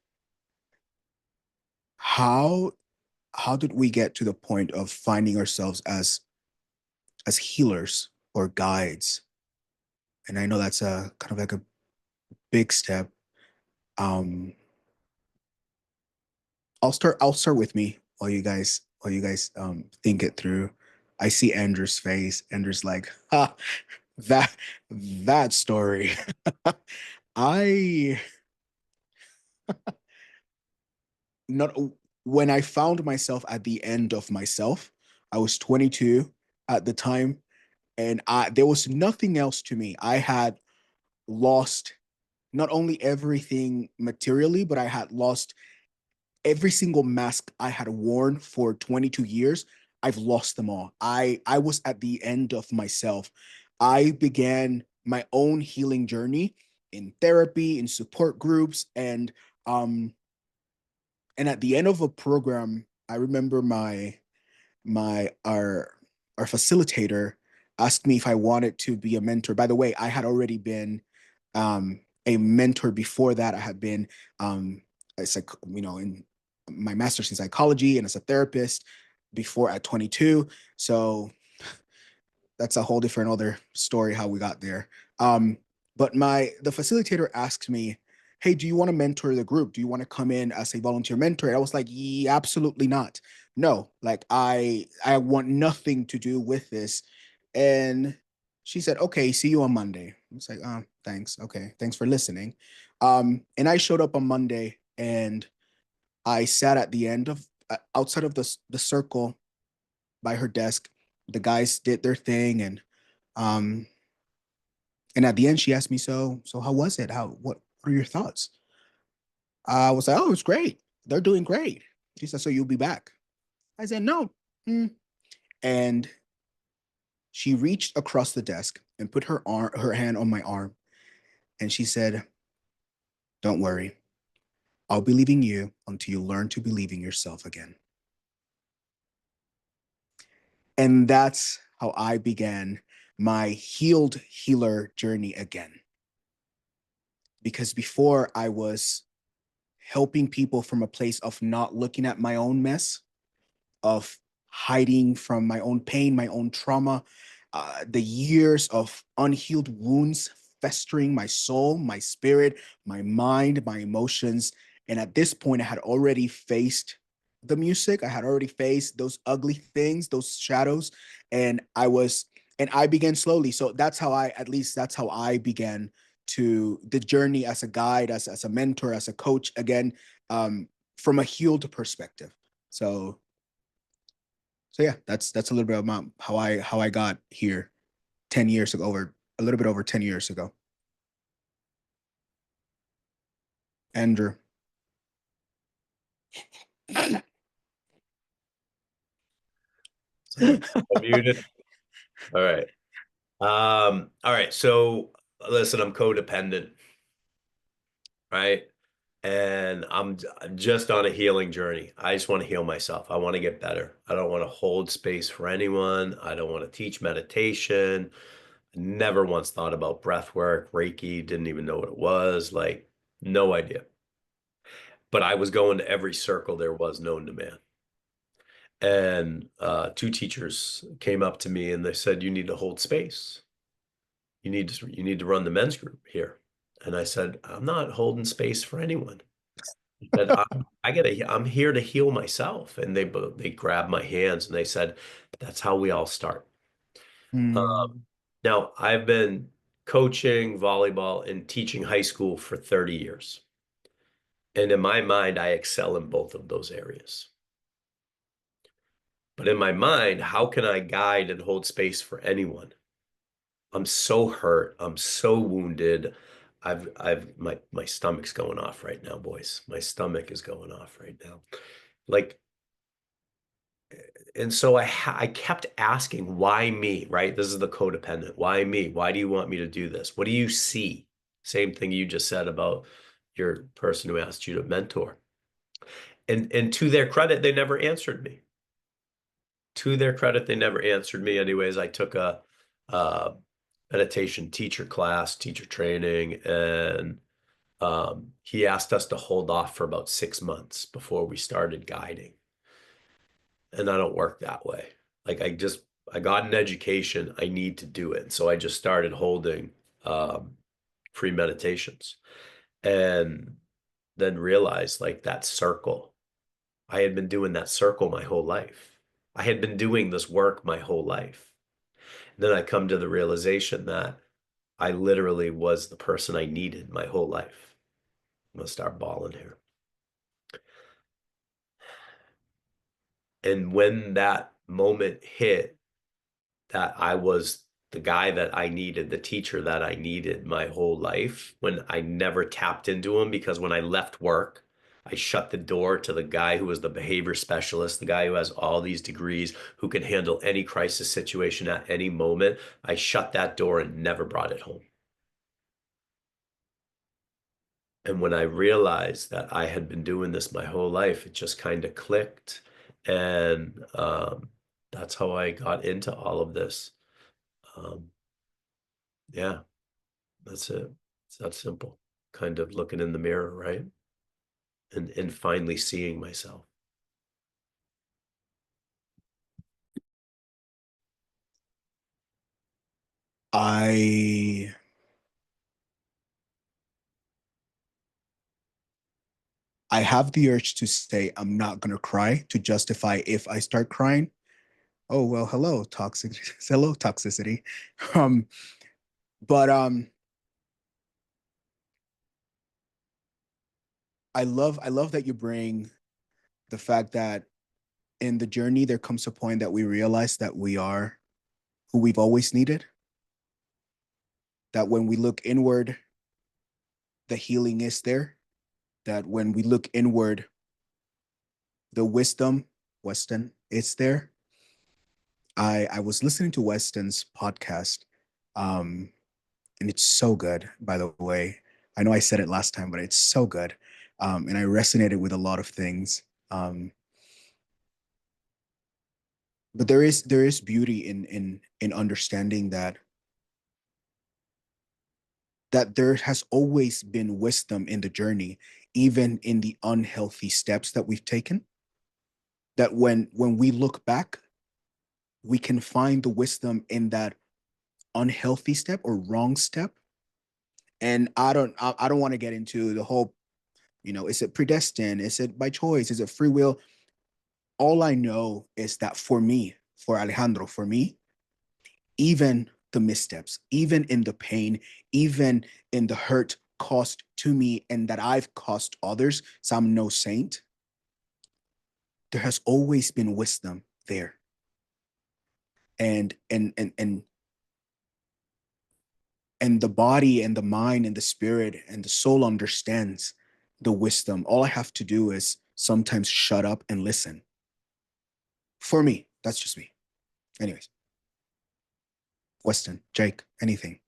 how did we get to the point of finding ourselves as healers or guides? And I know that's a kind of like a big step. um I'll start with me while you guys think it through. I see Andrew's face. Andrew's like, ha, that story. I not When I found myself at the end of myself, I was 22 at the time, and there was nothing else to me. I had lost not only everything materially, but I had lost every single mask I had worn for 22 years. I've lost them all. I was at the end of myself. I began my own healing journey in therapy, in support groups, and at the end of a program, I remember my our facilitator asked me if I wanted to be a mentor. By the way, I had already been a mentor before that. I had been in my master's in psychology and as a therapist before at 22. So that's a whole different other story how we got there. But the facilitator asked me, "Hey, do you want to mentor the group? Do you want to come in as a volunteer mentor?" And I was like, "Yeah, absolutely not," no, like I want nothing to do with this. And she said, okay, see you on Monday. I was like, oh, thanks. Okay, thanks for listening. And I showed up on Monday, and I sat at the end of outside of the circle by her desk. The guys did their thing, um and at the end she asked me, so how was it? What are your thoughts? I was like, oh, it's great. They're doing great. She said, so you'll be back? I said, no. Mm. And she reached across the desk and put her hand on my arm, and she said, don't worry. I'll believe in you until you learn to believe in yourself again. And that's how I began my healed healer journey again. Because before, I was helping people from a place of not looking at my own mess, of hiding from my own pain, my own trauma, the years of unhealed wounds festering my soul, my spirit, my mind, my emotions. And at this point, I had already faced the music. I had already faced those ugly things, those shadows. And I began slowly. So that's how at least that's how I began to the journey as a guide, as a mentor, as a coach, again, from a healed perspective. So yeah, that's a little bit about how I got here 10 years ago, over a little bit over 10 years ago. Andrew. I'm muted. All right. All right. So listen, I'm codependent, right? And I'm just on a healing journey. I just want to heal myself. I want to get better. I don't want to hold space for anyone. I don't want to teach meditation. Never once thought about breath work, Reiki, didn't even know what it was, like no idea. But I was going to every circle there was known to man. And two teachers came up to me and they said, you need to hold space. You need to run the men's group here. And I said, I'm not holding space for anyone. I said, I'm here to heal myself. And they grabbed my hands and they said, that's how we all start. Mm. Now, I've been coaching volleyball and teaching high school for 30 years. And in my mind, I excel in both of those areas. But in my mind, how can I guide and hold space for anyone? I'm so hurt. I'm so wounded. My stomach's going off right now, boys. My stomach is going off right now. Like, and so I kept asking, why me, right? This is the codependent. Why me? Why do you want me to do this? What do you see? Same thing you just said about your person who asked you to mentor. And to their credit, they never answered me. To their credit, they never answered me. Anyways, I took a meditation teacher class, teacher training, and he asked us to hold off for about 6 months before we started guiding. And I don't work that way. Like I got an education, I need to do it. So I just started holding free meditations and then realized like that circle. I had been doing that circle my whole life. I had been doing this work my whole life. And then I come to the realization that I literally was the person I needed my whole life. I'm gonna start bawling here. And when that moment hit, that I was the guy that I needed, the teacher that I needed my whole life, when I never tapped into him, because when I left work, I shut the door to the guy who was the behavior specialist, the guy who has all these degrees, who can handle any crisis situation at any moment. I shut that door and never brought it home. And when I realized that I had been doing this my whole life, it just kind of clicked. And that's how I got into all of this. Yeah, that's it. It's that simple. Kind of looking in the mirror, right? And finally seeing myself. I I have the urge to say I'm not gonna cry to justify if I start crying. Oh well, hello toxic, hello toxicity. Um, but I love that you bring the fact that in the journey there comes a point that we realize that we are who we've always needed. That when we look inward, the healing is there. That when we look inward, the wisdom, Weston, it's there. I was listening to Weston's podcast, um, and it's so good, by the way. I know I said it last time, but it's so good. And I resonated with a lot of things. Um, but there is beauty in understanding that there has always been wisdom in the journey, even in the unhealthy steps that we've taken. That when we look back, we can find the wisdom in that unhealthy step or wrong step. And I don't want to get into the whole, is it predestined? Is it by choice? Is it free will? All I know is that for me, for Alejandro, for me, even the missteps, even in the pain, even in the hurt caused to me and that I've caused others, so I'm no saint, there has always been wisdom there. And the body and the mind and the spirit and the soul understands the wisdom. All I have to do is sometimes shut up and listen. For me, that's just me. Anyways, Weston, Jake, anything?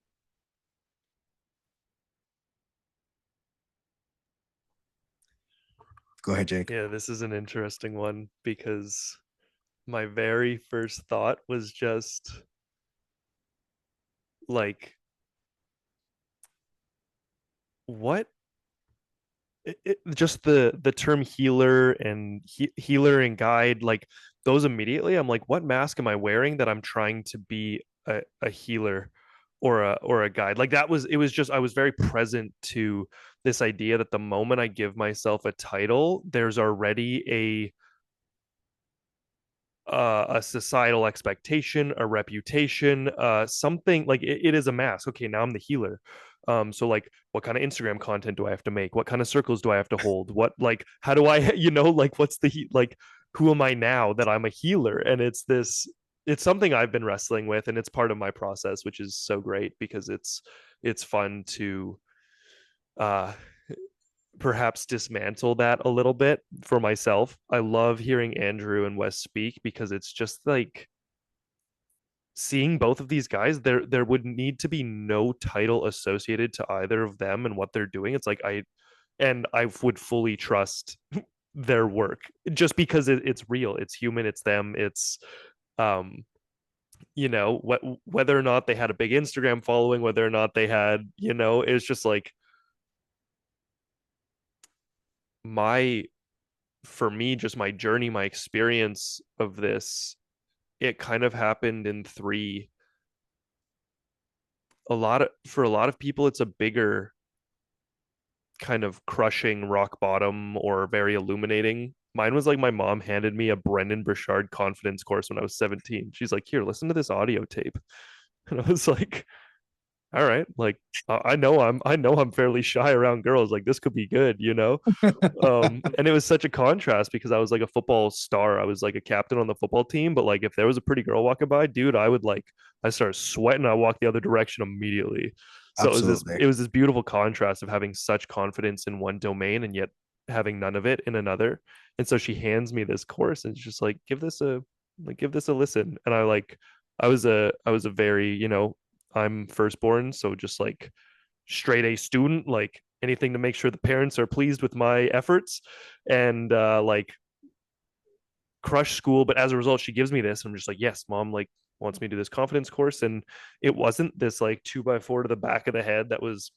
Go ahead, Jake. Yeah, this is an interesting one because my very first thought was just like, what just the term healer and healer and guide, like those immediately I'm like, what mask am I wearing that I'm trying to be a healer or a guide? Like that was, it was just, I was very present to this idea that the moment I give myself a title, there's already a societal expectation, a reputation, something like it is a mask. Okay, now I'm the healer. So like, what kind of Instagram content do I have to make? What kind of circles do I have to hold? What, like, how do I, like, what's like, who am I now that I'm a healer? And it's something I've been wrestling with, and it's part of my process, which is so great because it's fun to uh perhaps dismantle that a little bit for myself. I love hearing Andrew and Wes speak because it's just like seeing both of these guys, there would need to be no title associated to either of them and what they're doing. It's like I would fully trust their work just because it's real, it's human, it's them, it's um whether or not they had a big Instagram following, whether or not they had, it's just like my for me, just my journey, my experience of this, it kind of happened in three. For a lot of people, it's a bigger kind of crushing rock bottom or very illuminating. Mine was like my mom handed me a Brendan Burchard confidence course when I was 17. She's like, "Here, listen to this audio tape." And I was like, all right, like I know I'm fairly shy around girls. Like this could be good. And it was such a contrast because I was like a football star. I was like a captain on the football team, but like if there was a pretty girl walking by, dude, I started sweating. I walked the other direction immediately. So Absolutely. it was this beautiful contrast of having such confidence in one domain and yet having none of it in another. And so she hands me this course and it's just like, give this a listen. And I was a very, I'm firstborn, so just like straight A student, like anything to make sure the parents are pleased with my efforts, and like crush school. But as a result, she gives me this. I'm just like, yes, mom, like wants me to do this confidence course. And it wasn't this like 2x4 to the back of the head that was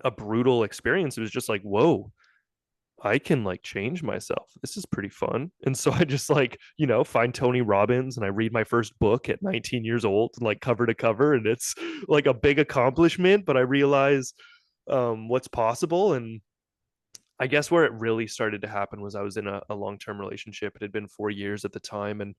a brutal experience. It was just like, whoa, I can like change myself. This is pretty fun. And so I just like, find Tony Robbins and I read my first book at 19 years old, like cover to cover. And it's like a big accomplishment, but I realize what's possible. And I guess where it really started to happen was I was in a long-term relationship. It had been 4 years at the time, and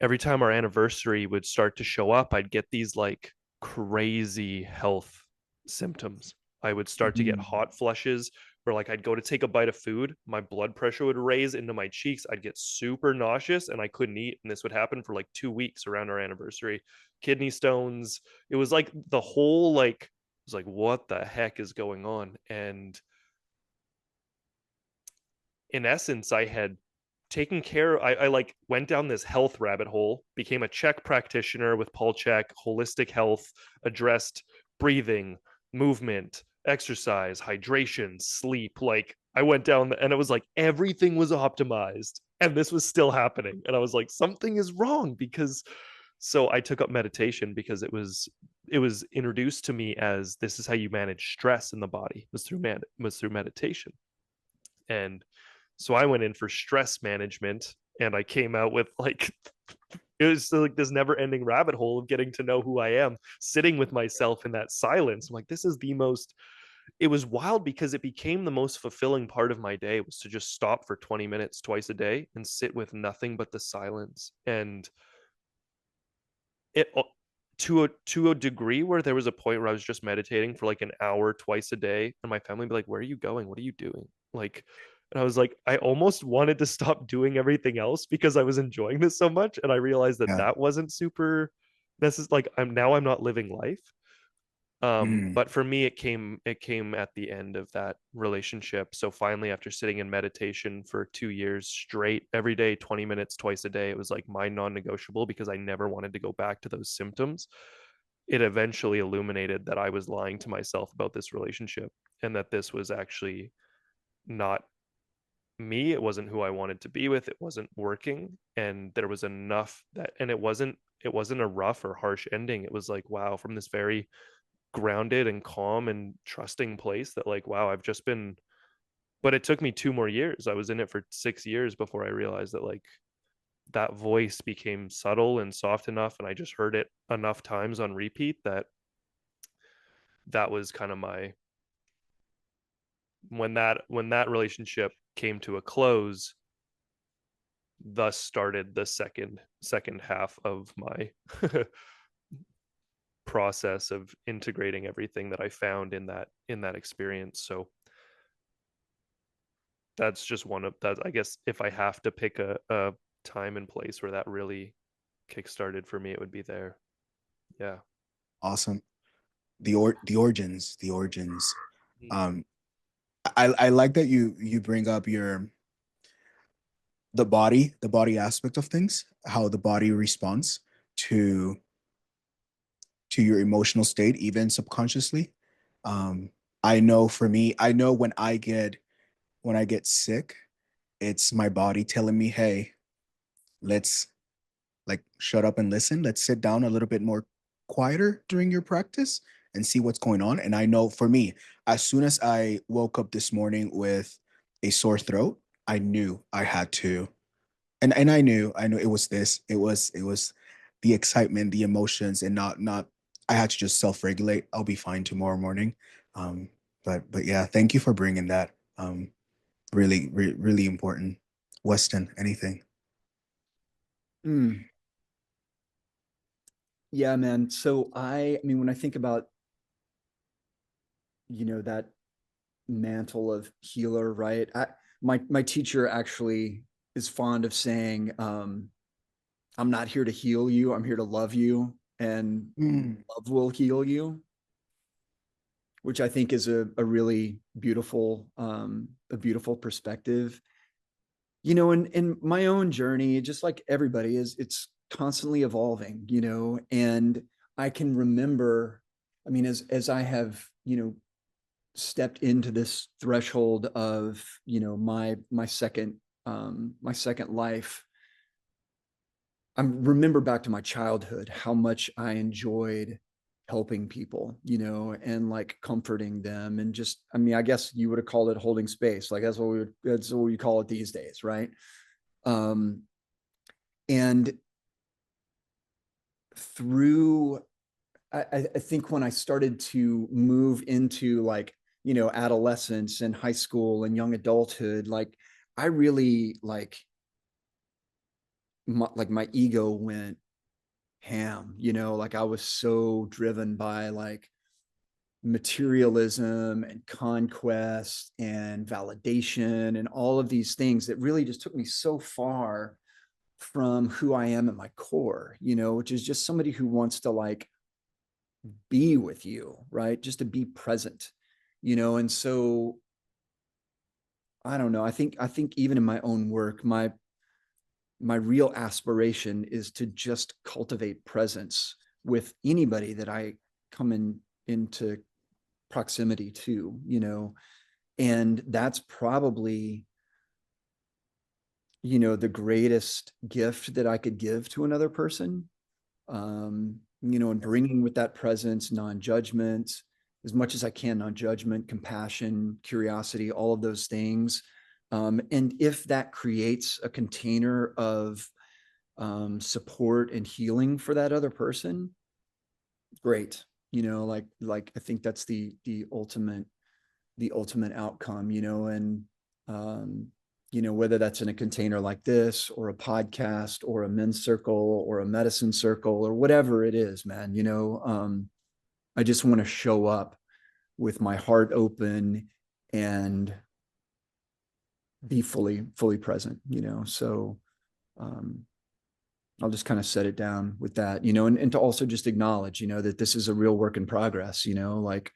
every time our anniversary would start to show up, I'd get these like crazy health symptoms. I would start to get hot flushes where like I'd go to take a bite of food, my blood pressure would raise into my cheeks, I'd get super nauseous and I couldn't eat. And this would happen for like 2 weeks around our anniversary. Kidney stones. It was like the whole like, it was like, what the heck is going on? And in essence, I had taken care. I like went down this health rabbit hole, became a Czech practitioner with Paul Chek, holistic health, addressed breathing, movement, exercise, hydration, sleep. Like I went down and it was like everything was optimized and this was still happening. And I was like, something is wrong because so I took up meditation because it was introduced to me as this is how you manage stress in the body was through meditation. And so I went in for stress management and I came out with like, it was like this never ending rabbit hole of getting to know who I am, sitting with myself in that silence. I'm like, this is the most, it was wild because it became the most fulfilling part of my day was to just stop for 20 minutes twice a day and sit with nothing but the silence. And it, to a degree where there was a point where I was just meditating for like an hour twice a day and my family would be like, where are you going? What are you doing? Like, and I was like, I almost wanted to stop doing everything else because I was enjoying this so much. And I realized that Yeah. that wasn't super necessary. Like I'm not living life. But for me, it came at the end of that relationship. So finally, after sitting in meditation for 2 years straight, every day, 20 minutes, twice a day, it was like my non-negotiable because I never wanted to go back to those symptoms. It eventually illuminated that I was lying to myself about this relationship and that this was actually not me. It wasn't who I wanted to be with. It wasn't working. And there was enough that, and it wasn't a rough or harsh ending. It was like, wow, from this very grounded and calm and trusting place that like, wow, I've just been, but it took me 2 more years. I was in it for 6 years before I realized that like that voice became subtle and soft enough. And I just heard it enough times on repeat that that was kind of my, when that relationship came to a close, thus started the second half of my process of integrating everything that I found in that experience. So that's just one of that. I guess if I have to pick a time and place where that really kickstarted for me, it would be there. Yeah. Awesome. The origins. Um, I like that you bring up the body aspect of things, how the body responds to to your emotional state, even subconsciously. Um, I know for me, I know when I get sick, it's my body telling me, "Hey, let's like shut up and listen. Let's sit down a little bit more quieter during your practice and see what's going on." And I know for me, as soon as I woke up this morning with a sore throat, I knew I had to, and I knew it was the excitement, the emotions, and not I had to just self-regulate. I'll be fine tomorrow morning. Um, but yeah, thank you for bringing that. Really important. Weston, anything? Mm. Yeah, man. So I mean, when I think about, that mantle of healer, right? My teacher actually is fond of saying, I'm not here to heal you. I'm here to love you, and Mm, love will heal you, which I think is a really a beautiful perspective. In my own journey, just like everybody is, it's constantly evolving, and I can remember, I mean, as I have, stepped into this threshold of, my second life, I remember back to my childhood, how much I enjoyed helping people, and like comforting them. And just, I mean, I guess you would have called it holding space. Like that's what we call it these days. Right. Um, and through, I think when I started to move into like adolescence and high school and young adulthood, like I really like my ego went ham, like I was so driven by like materialism and conquest and validation and all of these things that really just took me so far from who I am at my core, which is just somebody who wants to like be with you, right? Just to be present, and so I don't know. I think even in my own work, my real aspiration is to just cultivate presence with anybody that I come into proximity to, and that's probably, the greatest gift that I could give to another person. And bringing with that presence, non-judgment, as much as I can, non-judgment, compassion, curiosity, all of those things. And if that creates a container of support and healing for that other person, great. Like I think that's the ultimate outcome, and whether that's in a container like this or a podcast or a men's circle or a medicine circle or whatever it is, man, I just want to show up with my heart open and be fully present, so I'll just kind of set it down with that, and to also just acknowledge, that this is a real work in progress, like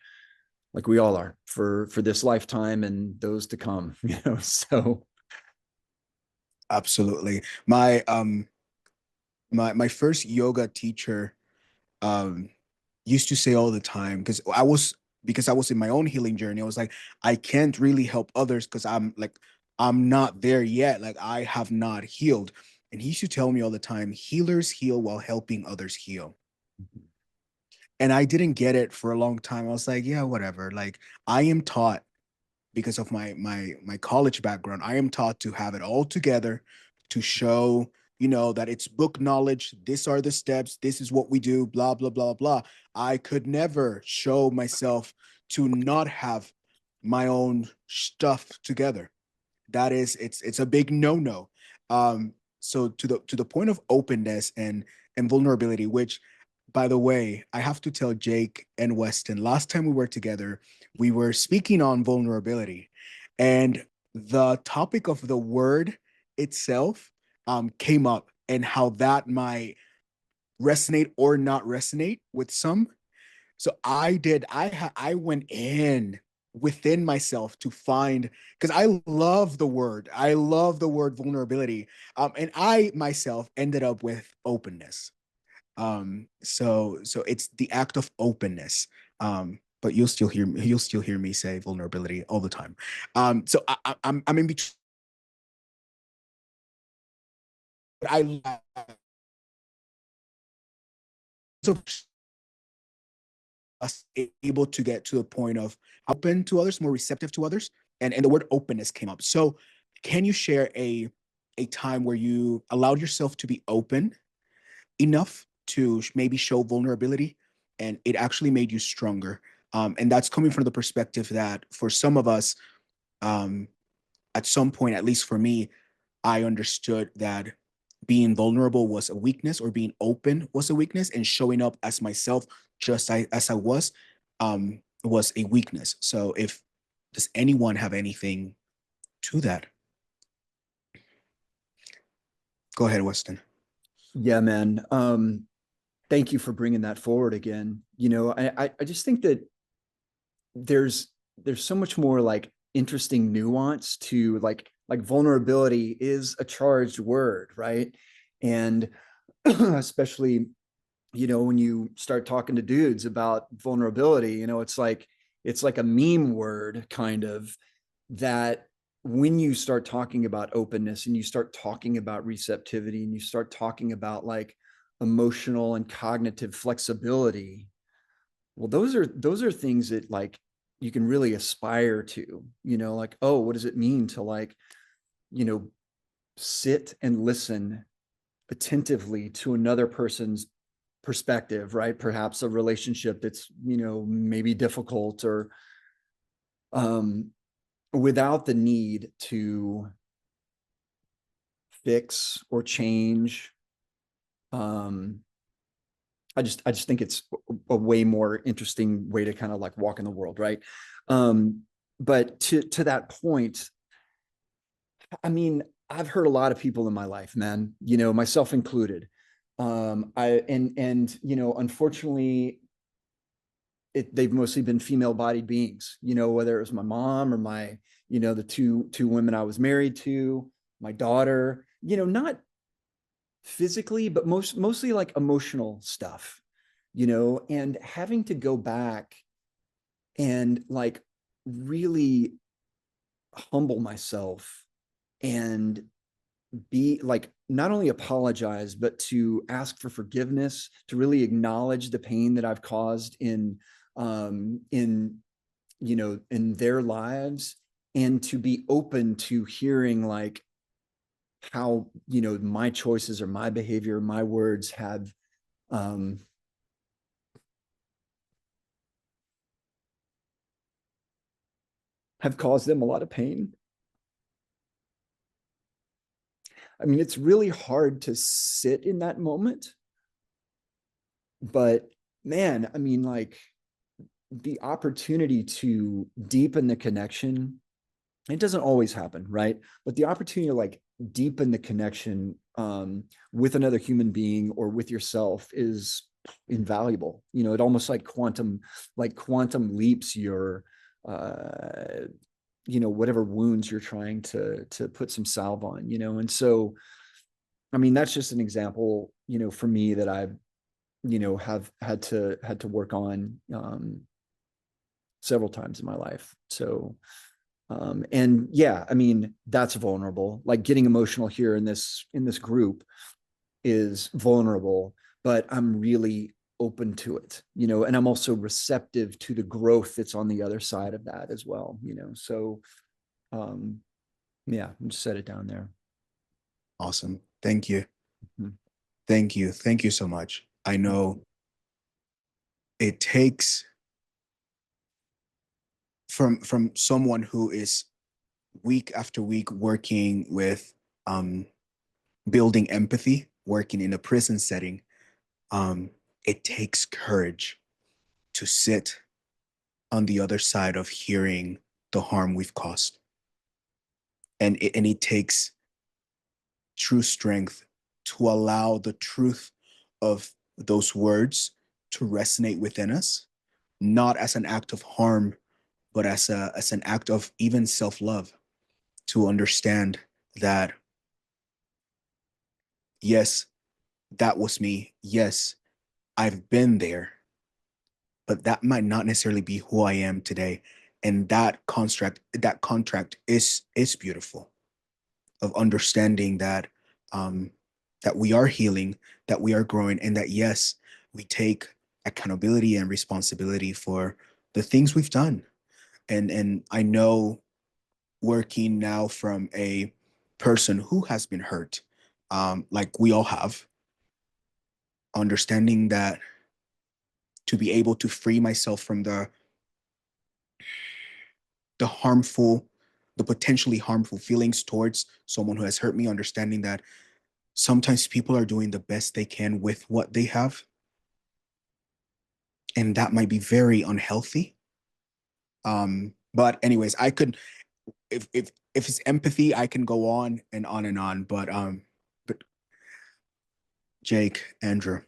we all are for this lifetime and those to come, so. Absolutely. My my first yoga teacher used to say all the time, because I was in my own healing journey, I was like, I can't really help others because I'm not there yet. Like I have not healed. And he used to tell me all the time, healers heal while helping others heal. Mm-hmm. And I didn't get it for a long time. I was like, yeah, whatever. Like I am taught, because of my college background, I am taught to have it all together, to show, that it's book knowledge. These are the steps. This is what we do, blah, blah, blah, blah. I could never show myself to not have my own stuff together. That is, it's a big no-no. So to the point of openness and vulnerability, which, by the way, I have to tell Jake and Weston, last time we were together, we were speaking on vulnerability, and the topic of the word itself came up, and how that might resonate or not resonate with some. So I went in within myself to find, because I love the word vulnerability, and I myself ended up with openness. So it's the act of openness. But you'll still hear me say vulnerability all the time. So I'm in between. I so us able to get to a point of open to others, more receptive to others, and the word openness came up. So can you share a time where you allowed yourself to be open enough to maybe show vulnerability, and it actually made you stronger? And that's coming from the perspective that for some of us, um, at some point, at least for me, I understood that being vulnerable was a weakness, or being open was a weakness, and showing up as myself just as I was a weakness. So if does anyone have anything to that? Go ahead, Weston. Yeah, man. Thank you for bringing that forward again. I just think that there's so much more like interesting nuance to like vulnerability is a charged word, right? And especially, when you start talking to dudes about vulnerability, it's like a meme word kind of, that when you start talking about openness and you start talking about receptivity and you start talking about like emotional and cognitive flexibility, well, those are things that like you can really aspire to, like, oh, what does it mean to like, sit and listen attentively to another person's perspective, right? Perhaps a relationship that's, maybe difficult, or without the need to fix or change. I just think it's a way more interesting way to kind of like walk in the world, right? But to that point, I mean, I've hurt a lot of people in my life, man, you know, myself included. You know, unfortunately, they've mostly been female-bodied beings, you know, whether it was my mom or my, you know, the two women I was married to, my daughter, you know, not physically, but mostly like emotional stuff, you know, and having to go back and like really humble myself and be like, not only apologize, but to ask for forgiveness, to really acknowledge the pain that I've caused in, you know, in their lives, and to be open to hearing like how, you know, my choices or my behavior, my words have caused them a lot of pain. I mean, it's really hard to sit in that moment, but man, I mean, like the opportunity to deepen the connection, it doesn't always happen, right? But the opportunity to like deepen the connection with another human being or with yourself is invaluable. You know, it almost like quantum leaps your you know, whatever wounds you're trying to put some salve on, you know. And so I mean, that's just an example, you know, for me that I've, you know, have had to work on several times in my life. So and yeah, I mean, that's vulnerable. Like getting emotional here in this group is vulnerable, but I'm really open to it, you know, and I'm also receptive to the growth that's on the other side of that as well, you know. So yeah, just set it down there. Awesome. Thank you. Mhm. Thank you. Thank you so much. I know it takes from someone who is week after week working with building empathy, working in a prison setting. It takes courage to sit on the other side of hearing the harm we've caused. And it takes true strength to allow the truth of those words to resonate within us, not as an act of harm, but as an act of even self-love, to understand that, yes, that was me. Yes, I've been there, but that might not necessarily be who I am today. And that contract is beautiful, of understanding that that we are healing, that we are growing, and that yes, we take accountability and responsibility for the things we've done. And I know, working now from a person who has been hurt, like we all have, understanding that to be able to free myself from the harmful, the potentially harmful feelings towards someone who has hurt me, understanding that sometimes people are doing the best they can with what they have, and that might be very unhealthy. But anyways, I could, if it's empathy, I can go on and on and on. But Jake, Andrew.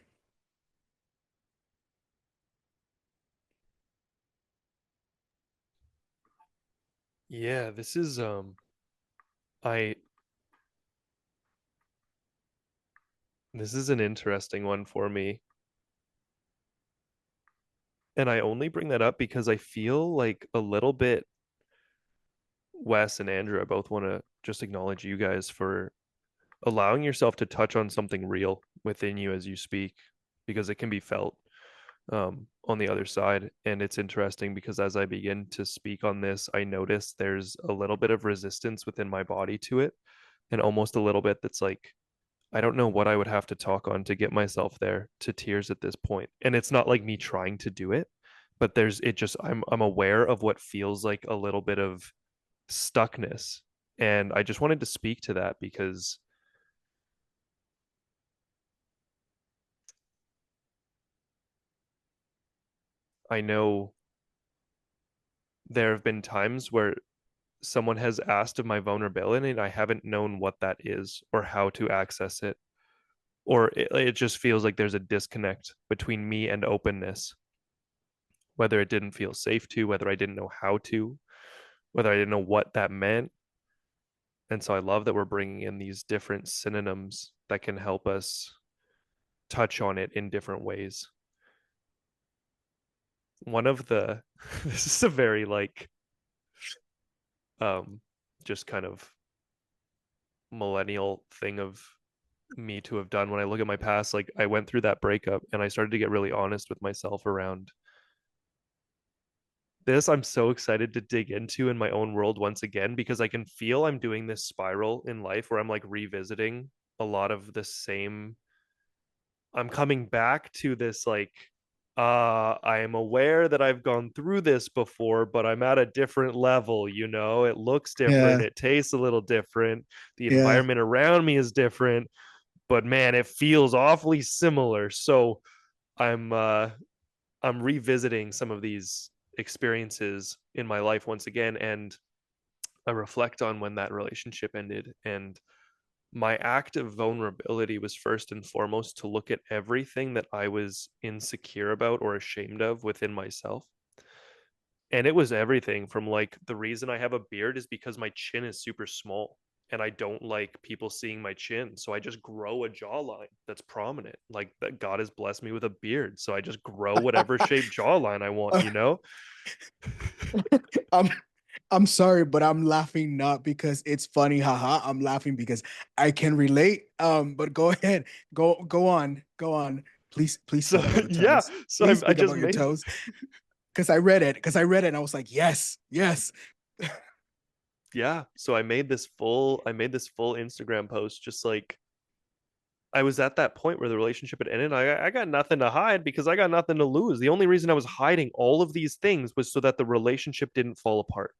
Yeah, I this is an interesting one for me. And I only bring that up because I feel like a little bit Wes and Andrew, I both want to just acknowledge you guys for allowing yourself to touch on something real within you as you speak, because it can be felt on the other side. And it's interesting because as I begin to speak on this, I notice there's a little bit of resistance within my body to it, and almost a little bit that's like, I don't know what I would have to talk on to get myself there to tears at this point. And it's not like me trying to do it, but I'm aware of what feels like a little bit of stuckness, and I just wanted to speak to that because I know there have been times where someone has asked of my vulnerability and I haven't known what that is or how to access it, or it just feels like there's a disconnect between me and openness, whether it didn't feel safe to, whether I didn't know how to, whether I didn't know what that meant. And so I love that we're bringing in these different synonyms that can help us touch on it in different ways. One of the this is a very like um just kind of millennial thing of me to have done when I look at my past. Like, I went through that breakup and I started to get really honest with myself around this. I'm so excited to dig into in my own world once again, because I can feel I'm doing this spiral in life where I'm like revisiting a lot of the same. I'm coming back to this like I am aware that I've gone through this before, but I'm at a different level, it looks different, Yeah. it tastes a little different, the Yeah. environment around me is different, but man, it feels awfully similar. So I'm uh I'm revisiting some of these experiences in my life once again, and I reflect on when that relationship ended. And my act of vulnerability was first and foremost to look at everything that I was insecure about or ashamed of within myself. And it was everything from like, the reason I have a beard is because my chin is super small and I don't like people seeing my chin. So I just grow a jawline that's prominent. Like, that God has blessed me with a beard. So I just grow whatever shaped jawline I want. I'm I'm sorry, but I'm laughing not because it's funny, haha. I'm laughing because I can relate. But go ahead, go on, go on. Please So talk about the yeah, toes. so Please I speak just about your made toes. Because I read it, and I was like, yes, yes. yeah. So I made this full Instagram post, just like, I was at that point where the relationship had ended. I got nothing to hide because I got nothing to lose. The only reason I was hiding all of these things was so that the relationship didn't fall apart.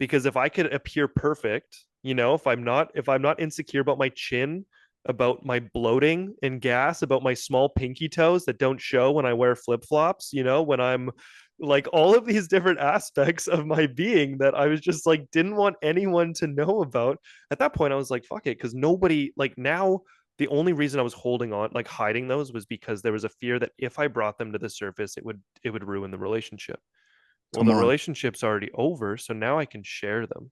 Because if I could appear perfect, if I'm not insecure about my chin, about my bloating and gas, about my small pinky toes that don't show when I wear flip-flops, when I'm like, all of these different aspects of my being that I was just like, didn't want anyone to know about. At that point I was like, fuck it, because nobody, like, now the only reason I was holding on, like hiding those, was because there was a fear that if I brought them to the surface, it would ruin the relationship. Well, Come the on. relationship's already over, so now I can share them.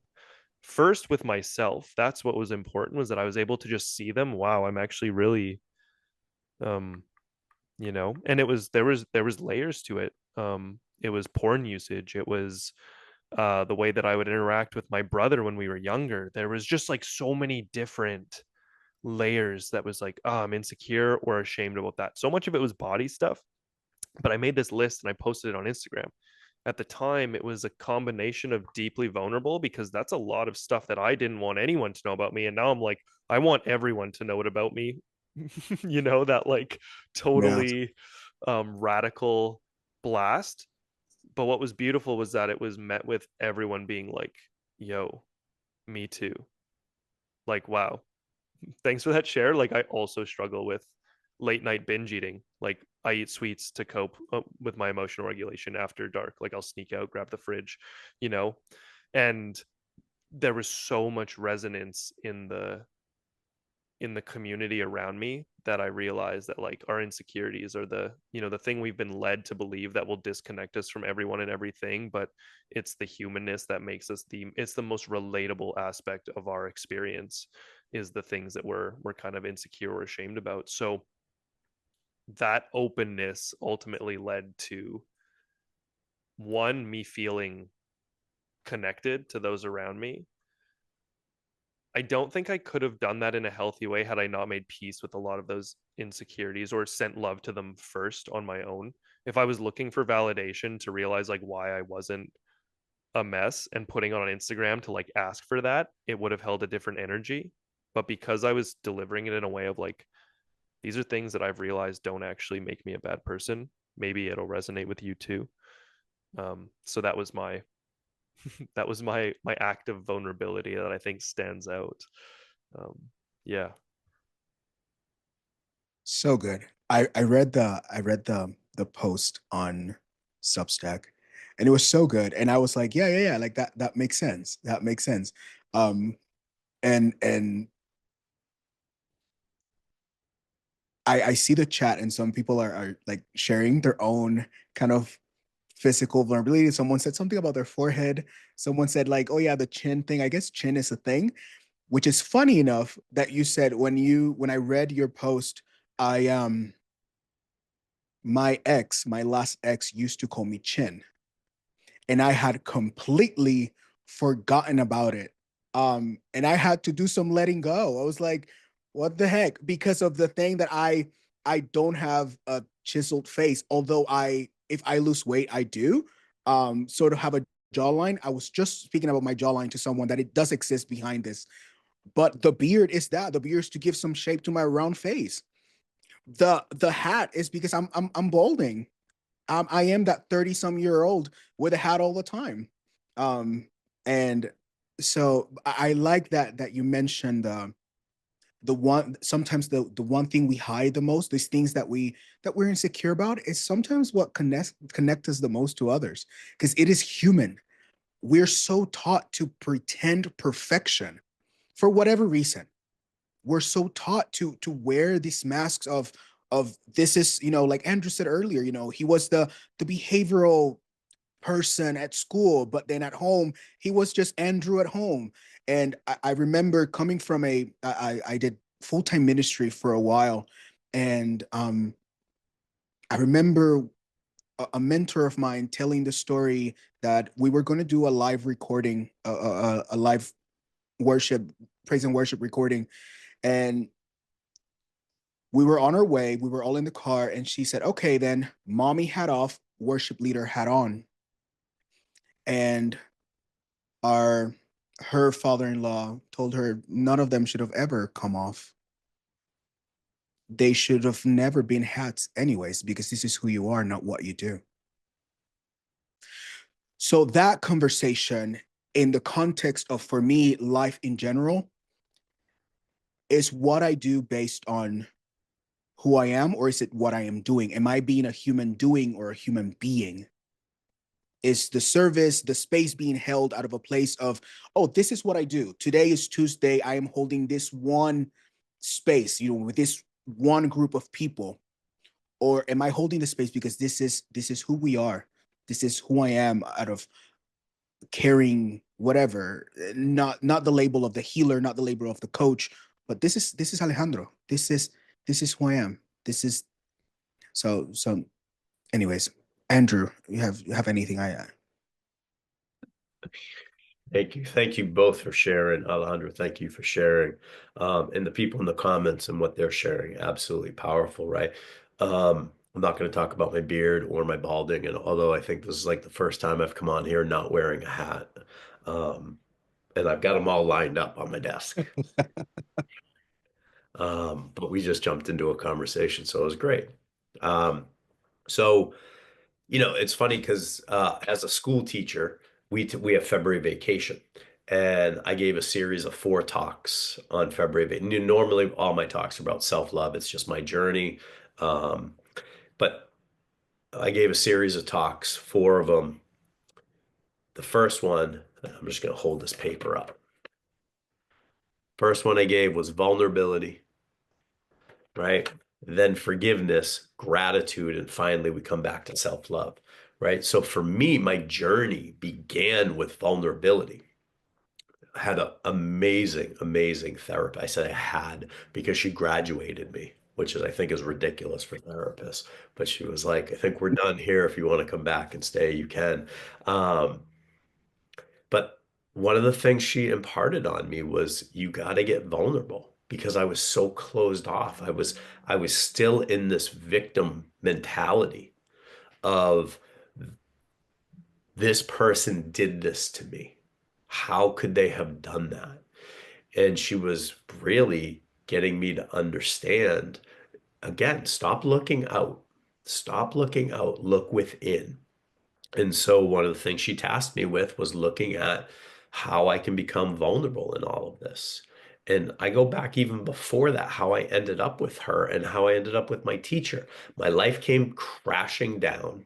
First with myself. That's what was important, was that I was able to just see them. Wow, I'm actually really um, and there was layers to it. It was porn usage. It was the way that I would interact with my brother when we were younger. There was just like so many different layers that was like, oh, I'm insecure or ashamed about that. So much of it was body stuff, but I made this list and I posted it on Instagram. At the time, it was a combination of deeply vulnerable, because that's a lot of stuff that I didn't want anyone to know about me. And now I'm like, I want everyone to know it about me. That like Yeah. totally radical blast. But what was beautiful was that it was met with everyone being like, yo, me too. Like, wow, thanks for that share. Like, I also struggle with late night binge eating. Like, I eat sweets to cope with my emotional regulation after dark. Like, I'll sneak out, grab the fridge, you know. And there was so much resonance in the community around me that I realized that, like, our insecurities are the thing we've been led to believe that will disconnect us from everyone and everything, but it's the humanness that makes us it's the most relatable aspect of our experience, is the things that we're kind of insecure or ashamed about. So that openness ultimately led to, one, me feeling connected to those around me. I don't think I could have done that in a healthy way had I not made peace with a lot of those insecurities or sent love to them first on my own. If I was looking for validation to realize like why I wasn't a mess and putting on Instagram to like ask for that, it would have held a different energy. But because I was delivering it in a way of like, these are things that I've realized don't actually make me a bad person. maybe it'll resonate with you too. So that was my that was my act of vulnerability that I think stands out. Yeah. So good. I read the post on Substack, and it was so good. And I was like, yeah. Like that makes sense. That makes sense. Um, and I see the chat, and some people are like sharing their own kind of physical vulnerability. Someone said something about their forehead. Someone said like, oh yeah, the chin thing. I guess chin is a thing, which is funny enough that you said when I read your post, I my last ex used to call me Chin, and I had completely forgotten about it. And I had to do some letting go. I was like, what the heck? Because of the thing that I don't have a chiseled face, although if I lose weight, I do sort of have a jawline. I was just speaking about my jawline to someone that it does exist behind this. But the beard is that. The beard is to give some shape to my round face. The hat is because I'm balding. I am that 30-some-year-old with a hat all the time. And so I like that you mentioned the one sometimes the one thing we hide the most, these things that we're insecure about, is sometimes what connect us the most to others, because it is human. We're so taught to pretend perfection for whatever reason. We're so taught to wear these masks of this is, like Andrew said earlier, he was the behavioral person at school, but then at home he was just Andrew at home. And I remember coming from I did full-time ministry for a while, and I remember a mentor of mine telling the story that we were going to do a live recording, a live worship, praise and worship recording, and we were on our way. We were all in the car, and she said, okay, then mommy hat off, worship leader hat on. And our her father-in-law told her none of them should have ever come off. They should have never been hats anyways, because this is who you are, not what you do. So that conversation, in the context of, for me, life in general, is what I do based on who I am, or is it what I am doing? Am I being a human doing or a human being? Is the service, the space being held out of a place of, oh, this is what I do. Today is Tuesday. I am holding this one space, with this one group of people. Or am I holding the space because this is who we are? This is who I am, out of carrying whatever, not the label of the healer, not the label of the coach, but this is Alejandro. This is who I am. This is so anyways. Andrew, you have anything I Thank you both for sharing. Alejandro, thank you for sharing. And the people in the comments and what they're sharing, absolutely powerful, right? I'm not going to talk about my beard or my balding, and although I think this is like the first time I've come on here not wearing a hat. And I've got them all lined up on my desk. But we just jumped into a conversation, so it was great. So it's funny because as a school teacher, we have February vacation, and I gave a series of 4 talks on February. Normally, all my talks are about self-love. It's just my journey. But I gave a series of talks, 4 of them. The first one, I'm just going to hold this paper up. First one I gave was vulnerability, right? Then forgiveness, gratitude, and finally we come back to self-love, right? So for me, my journey began with vulnerability. I had an amazing, amazing therapist. I said I had because she graduated me, which is, I think, is ridiculous for therapists. But she was like, I think we're done here. If you want to come back and stay, you can. But one of the things she imparted on me was you got to get vulnerable, because I was so closed off. I was still in this victim mentality of, this person did this to me. How could they have done that? And she was really getting me to understand, again, stop looking out. Stop looking out, look within. And so one of the things she tasked me with was looking at how I can become vulnerable in all of this. And I go back even before that, how I ended up with her and how I ended up with my teacher. My life came crashing down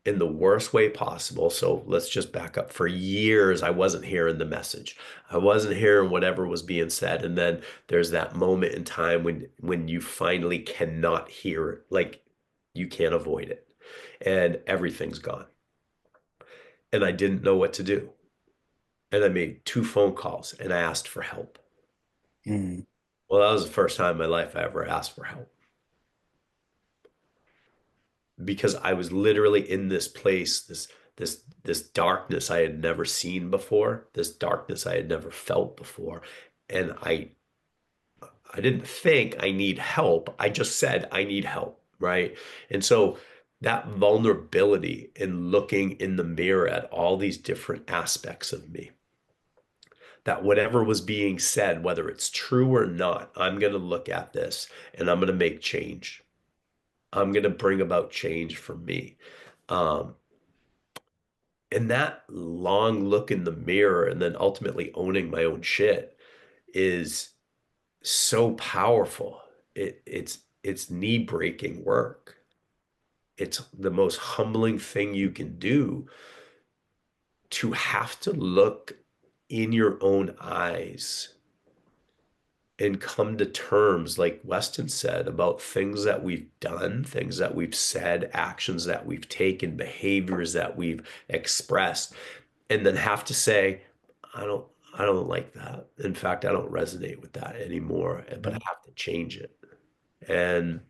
in the worst way possible. So let's just back up. For years, I wasn't hearing the message. I wasn't hearing whatever was being said. And then there's that moment in time when you finally cannot hear it, like you can't avoid it, and everything's gone. And I didn't know what to do. And I made 2 phone calls and I asked for help. Mm. Well, that was the first time in my life I ever asked for help, because I was literally in this place, this darkness I had never seen before, this darkness I had never felt before. And I didn't think I need help. I just said I need help, right? And so that vulnerability in looking in the mirror at all these different aspects of me, that whatever was being said, whether it's true or not, I'm going to look at this and I'm going to make change. I'm going to bring about change for me. Um, and that long look in the mirror and then ultimately owning my own shit is so powerful. It's knee breaking work. It's the most humbling thing you can do, to have to look in your own eyes and come to terms, like Weston said, about things that we've done, things that we've said, actions that we've taken, behaviors that we've expressed, and then have to say, I don't, I don't like that. In fact, I don't resonate with that anymore, but I have to change it. And,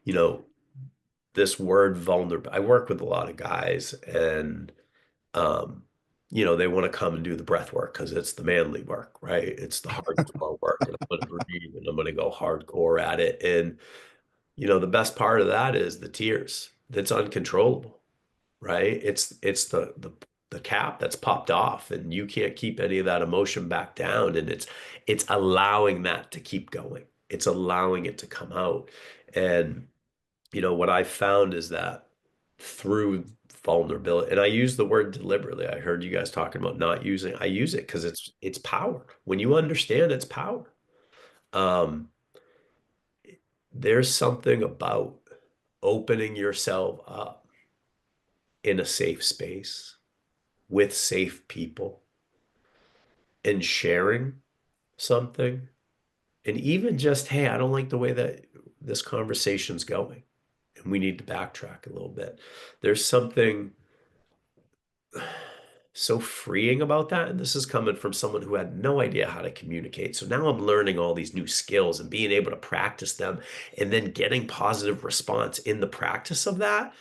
you know, this word vulnerable, I work with a lot of guys, and um, they want to come and do the breath work because it's the manly work, right? It's the hardcore work, and I'm going to breathe and I'm going to go hardcore at it. And, the best part of that is the tears. That's uncontrollable, right? It's the cap that's popped off, and you can't keep any of that emotion back down. And it's allowing that to keep going. It's allowing it to come out. And, what I found is that through vulnerability, and I use the word deliberately. I heard you guys talking about not using. I use it because it's power. When you understand it's power, um, there's something about opening yourself up in a safe space with safe people and sharing something, and even just, hey, I don't like the way that this conversation's going, and we need to backtrack a little bit. There's something so freeing about that. And this is coming from someone who had no idea how to communicate. So now I'm learning all these new skills and being able to practice them, and then getting positive response in the practice of that.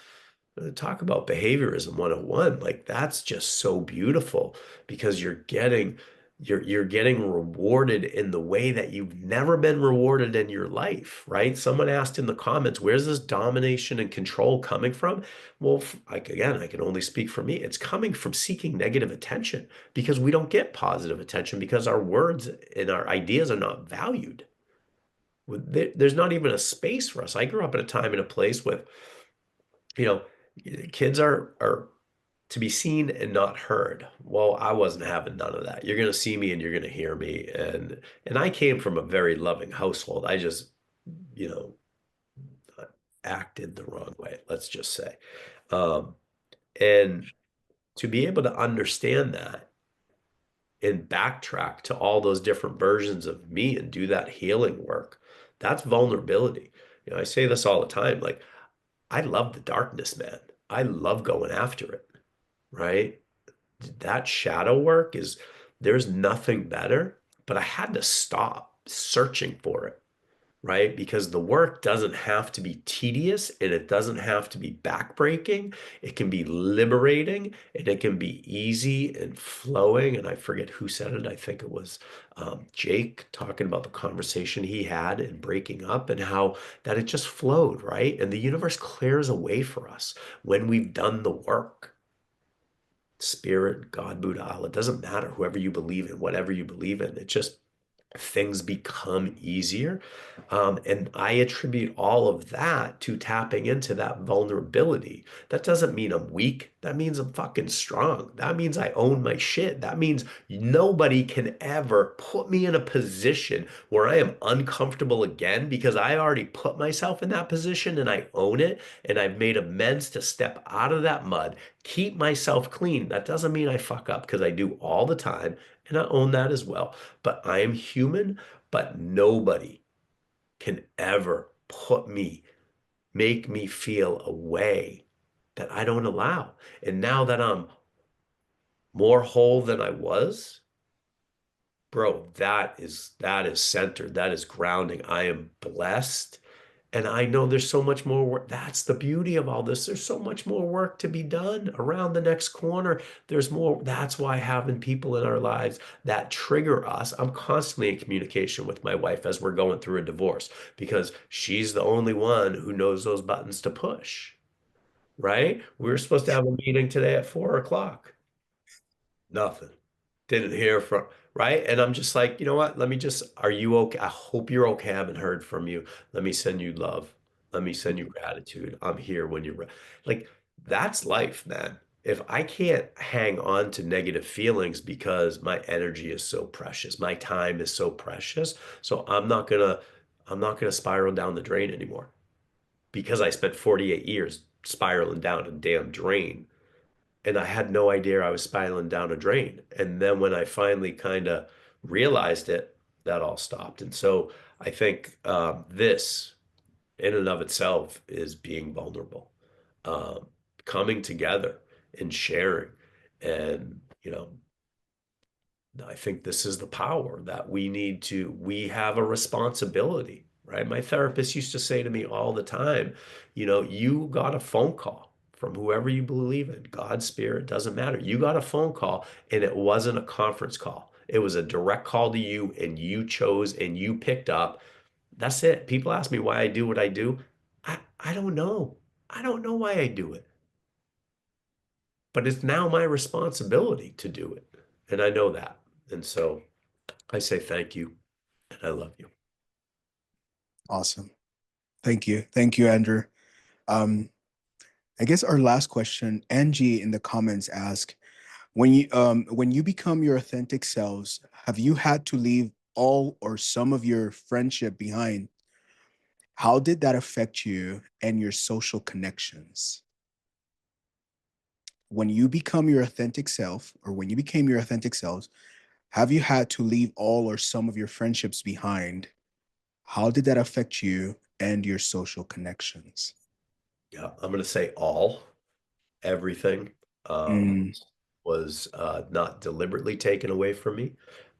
Talk about behaviorism 101. Like, that's just so beautiful, because you're getting rewarded in the way that you've never been rewarded in your life, right? Someone asked in the comments, where's this domination and control coming from? Well, like, again, I can only speak for me. It's coming from seeking negative attention, because we don't get positive attention because our words and our ideas are not valued. There's not even a space for us. I grew up in a time and a place with, you know, kids are to be seen and not heard. Well, I wasn't having none of that. You're going to see me and you're going to hear me. And I came from a very loving household. I just, you know, acted the wrong way, let's just say. Um, and to be able to understand that and backtrack to all those different versions of me and do that healing work, that's vulnerability. I say this all the time. Like, I love the darkness, man. I love going after it, right? That shadow work there's nothing better, but I had to stop searching for it, right? Because the work doesn't have to be tedious, and it doesn't have to be backbreaking. It can be liberating, and it can be easy and flowing. And I forget who said it. I think it was Jake, talking about the conversation he had and breaking up, and how that it just flowed, right? And the universe clears a way for us when we've done the work. Spirit, God, Buddha, Allah, it doesn't matter, whoever you believe in, whatever you believe in, it just things become easier. And I attribute all of that to tapping into that vulnerability. That doesn't mean I'm weak. That means I'm fucking strong. That means I own my shit. That means nobody can ever put me in a position where I am uncomfortable again, because I already put myself in that position and I own it. And I've made amends to step out of that mud, keep myself clean. That doesn't mean I fuck up, because I do all the time. And I own that as well. But I am human, but nobody can ever make me feel a way that I don't allow. And now that I'm more whole than I was, bro, that is centered. That is grounding. I am blessed. And I know there's so much more work. That's the beauty of all this. There's so much more work to be done around the next corner. There's more. That's why having people in our lives that trigger us. I'm constantly in communication with my wife as we're going through a divorce, because she's the only one who knows those buttons to push, right? We were supposed to have a meeting today at 4 o'clock. Nothing. Didn't hear from, right? And I'm just like, you know what? Are you okay? I hope you're okay. I haven't heard from you. Let me send you love. Let me send you gratitude. I'm here when you're like, that's life, man. If I can't hang on to negative feelings because my energy is so precious, my time is so precious, so I'm not gonna spiral down the drain anymore, because I spent 48 years spiraling down a damn drain, and I had no idea I was spiraling down a drain. And then when I finally kind of realized it, that all stopped. And so I think this, in and of itself, is being vulnerable, um, coming together and sharing. And, I think this is the power that we have a responsibility, right? My therapist used to say to me all the time, you got a phone call from whoever you believe in, God, spirit, doesn't matter. You got a phone call, and it wasn't a conference call. It was a direct call to you, and you chose and you picked up. That's it. People ask me why I do what I do. I don't know. I don't know why I do it, but it's now my responsibility to do it. And I know that. And so I say thank you, and I love you. Awesome. Thank you. Thank you, Andrew. Um, I guess our last question, Angie in the comments asked, when you become your authentic selves, have you had to leave all or some of your friendship behind? How did that affect you and your social connections? When you become your authentic self, or when you became your authentic selves, have you had to leave all or some of your friendships behind? How did that affect you and your social connections? Yeah, I'm going to say everything um, Mm, was not deliberately taken away from me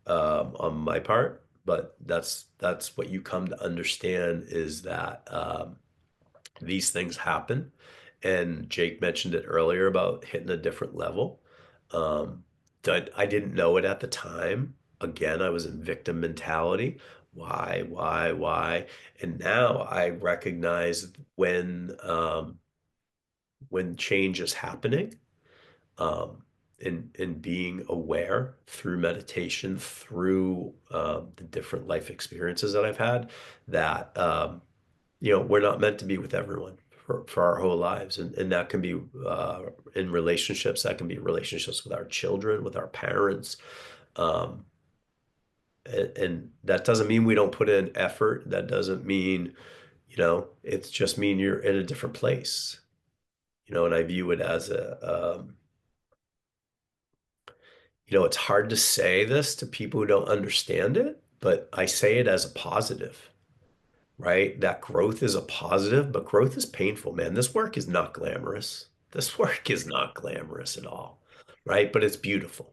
on my part, but that's what you come to understand, is that these things happen. And Jake mentioned it earlier about hitting a different level. Um, I didn't know it at the time. Again, I was in victim mentality. Why? And now I recognize when change is happening, um, and being aware through meditation, through the different life experiences that I've had, that we're not meant to be with everyone for our whole lives. And that can be in relationships, that can be relationships with our children, with our parents. Um, and that doesn't mean we don't put in effort. That doesn't mean, it's just mean you're in a different place, and I view it as it's hard to say this to people who don't understand it, but I say it as a positive, right? That growth is a positive, but growth is painful, man. This work is not glamorous. This work is not glamorous at all, right? But it's beautiful.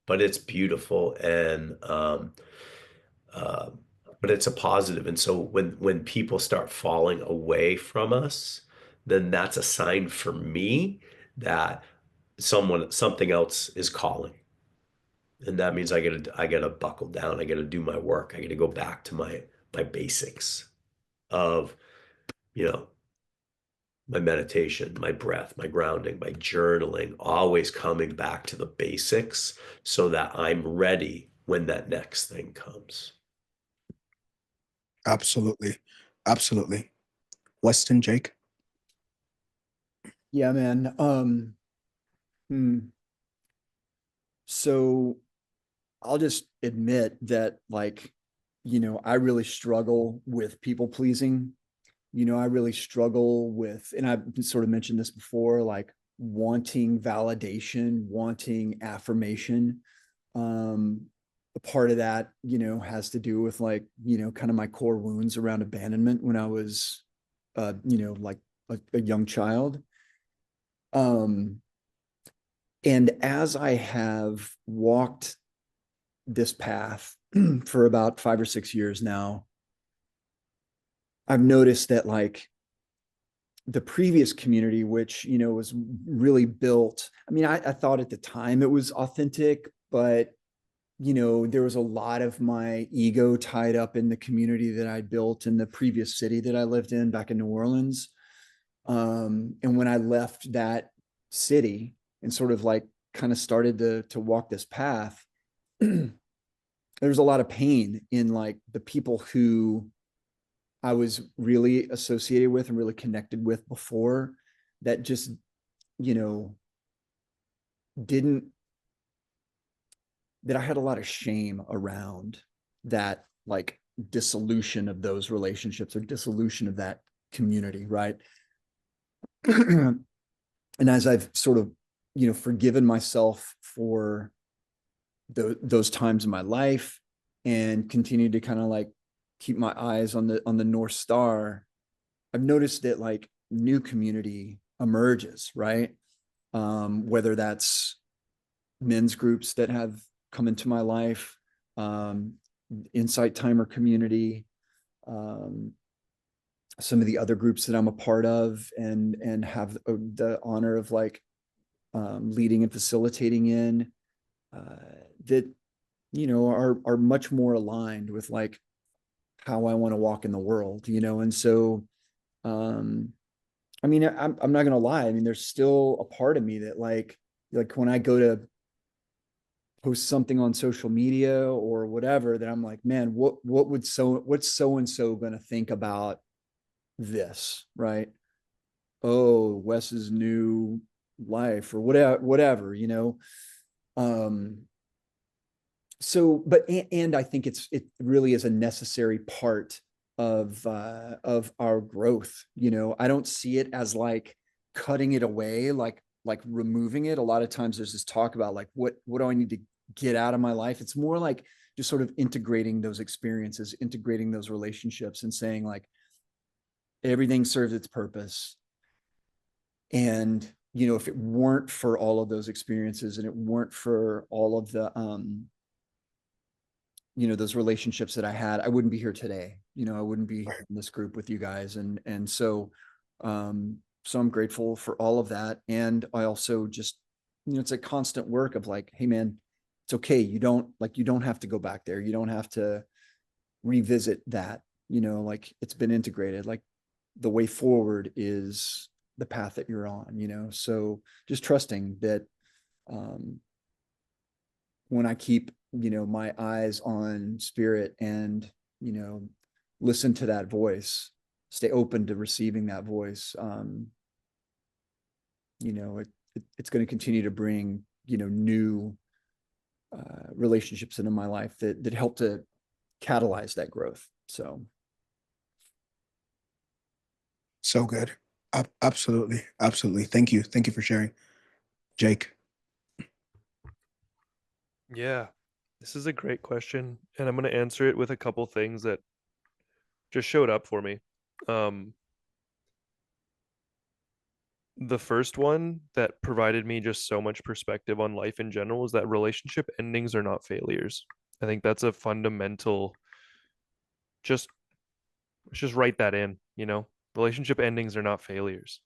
And uh, but it's a positive. And so when people start falling away from us, then that's a sign for me that something else is calling. And that means I gotta buckle down. I gotta do my work. I gotta go back to my basics of, you know, my meditation, my breath, my grounding, my journaling, always coming back to the basics so that I'm ready when that next thing comes. Absolutely. Absolutely. Weston, Jake? Yeah, man. So I'll just admit that, like, I really struggle with people pleasing. I really struggle with, and I've sort of mentioned this before, like wanting validation, wanting affirmation. A part of that, has to do with, like, kind of my core wounds around abandonment when I was, like a young child. Um, and as I have walked this path for about 5 or 6 years now, I've noticed that, like, the previous community, which, was really built. I mean, I thought at the time it was authentic, but, there was a lot of my ego tied up in the community that I built in the previous city that I lived in back in New Orleans. And when I left that city and sort of like kind of started to walk this path, there's a lot of pain in, like, the people who I was really associated with and really connected with before, that just, didn't, that I had a lot of shame around, that, like, dissolution of those relationships or dissolution of that community, right? And as I've sort of, forgiven myself for those times in my life and continued to kind of, like, keep my eyes on the North Star, I've noticed that, like, new community emerges, right? Whether that's men's groups that have come into my life, Insight Timer community, some of the other groups that I'm a part of and have the honor of, like, leading and facilitating in, that, are much more aligned with, like, how I want to walk in the world, and so, I mean, I'm not gonna lie. I mean, there's still a part of me that, like when I go to post something on social media or whatever, that I'm like, man, what's so and so gonna think about this, right? Oh, Wes's new life or whatever. So, but and I think it really is a necessary part of our growth. I don't see it as, like, cutting it away, like removing it. A lot of times there's this talk about, like, what do I need to get out of my life? It's more like just sort of integrating those experiences, integrating those relationships, and saying, like, everything serves its purpose. And, if it weren't for all of those experiences, and it weren't for all of the those relationships that I had, I wouldn't be here today. I wouldn't be here in this group with you guys. And so, so I'm grateful for all of that. And I also just, it's a constant work of, like, hey man, it's okay. You don't have to go back there. You don't have to revisit that, like, it's been integrated. Like, the way forward is the path that you're on, so just trusting that, when I keep, my eyes on spirit and, listen to that voice, stay open to receiving that voice, it's going to continue to bring, new relationships into my life that help to catalyze that growth. So good. Absolutely. Absolutely. Thank you. Thank you for sharing. Jake? Yeah, this is a great question, and I'm going to answer it with a couple things that just showed up for me. The first one that provided me just so much perspective on life in general is that relationship endings are not failures. I think that's a fundamental, just let's just write that in, relationship endings are not failures.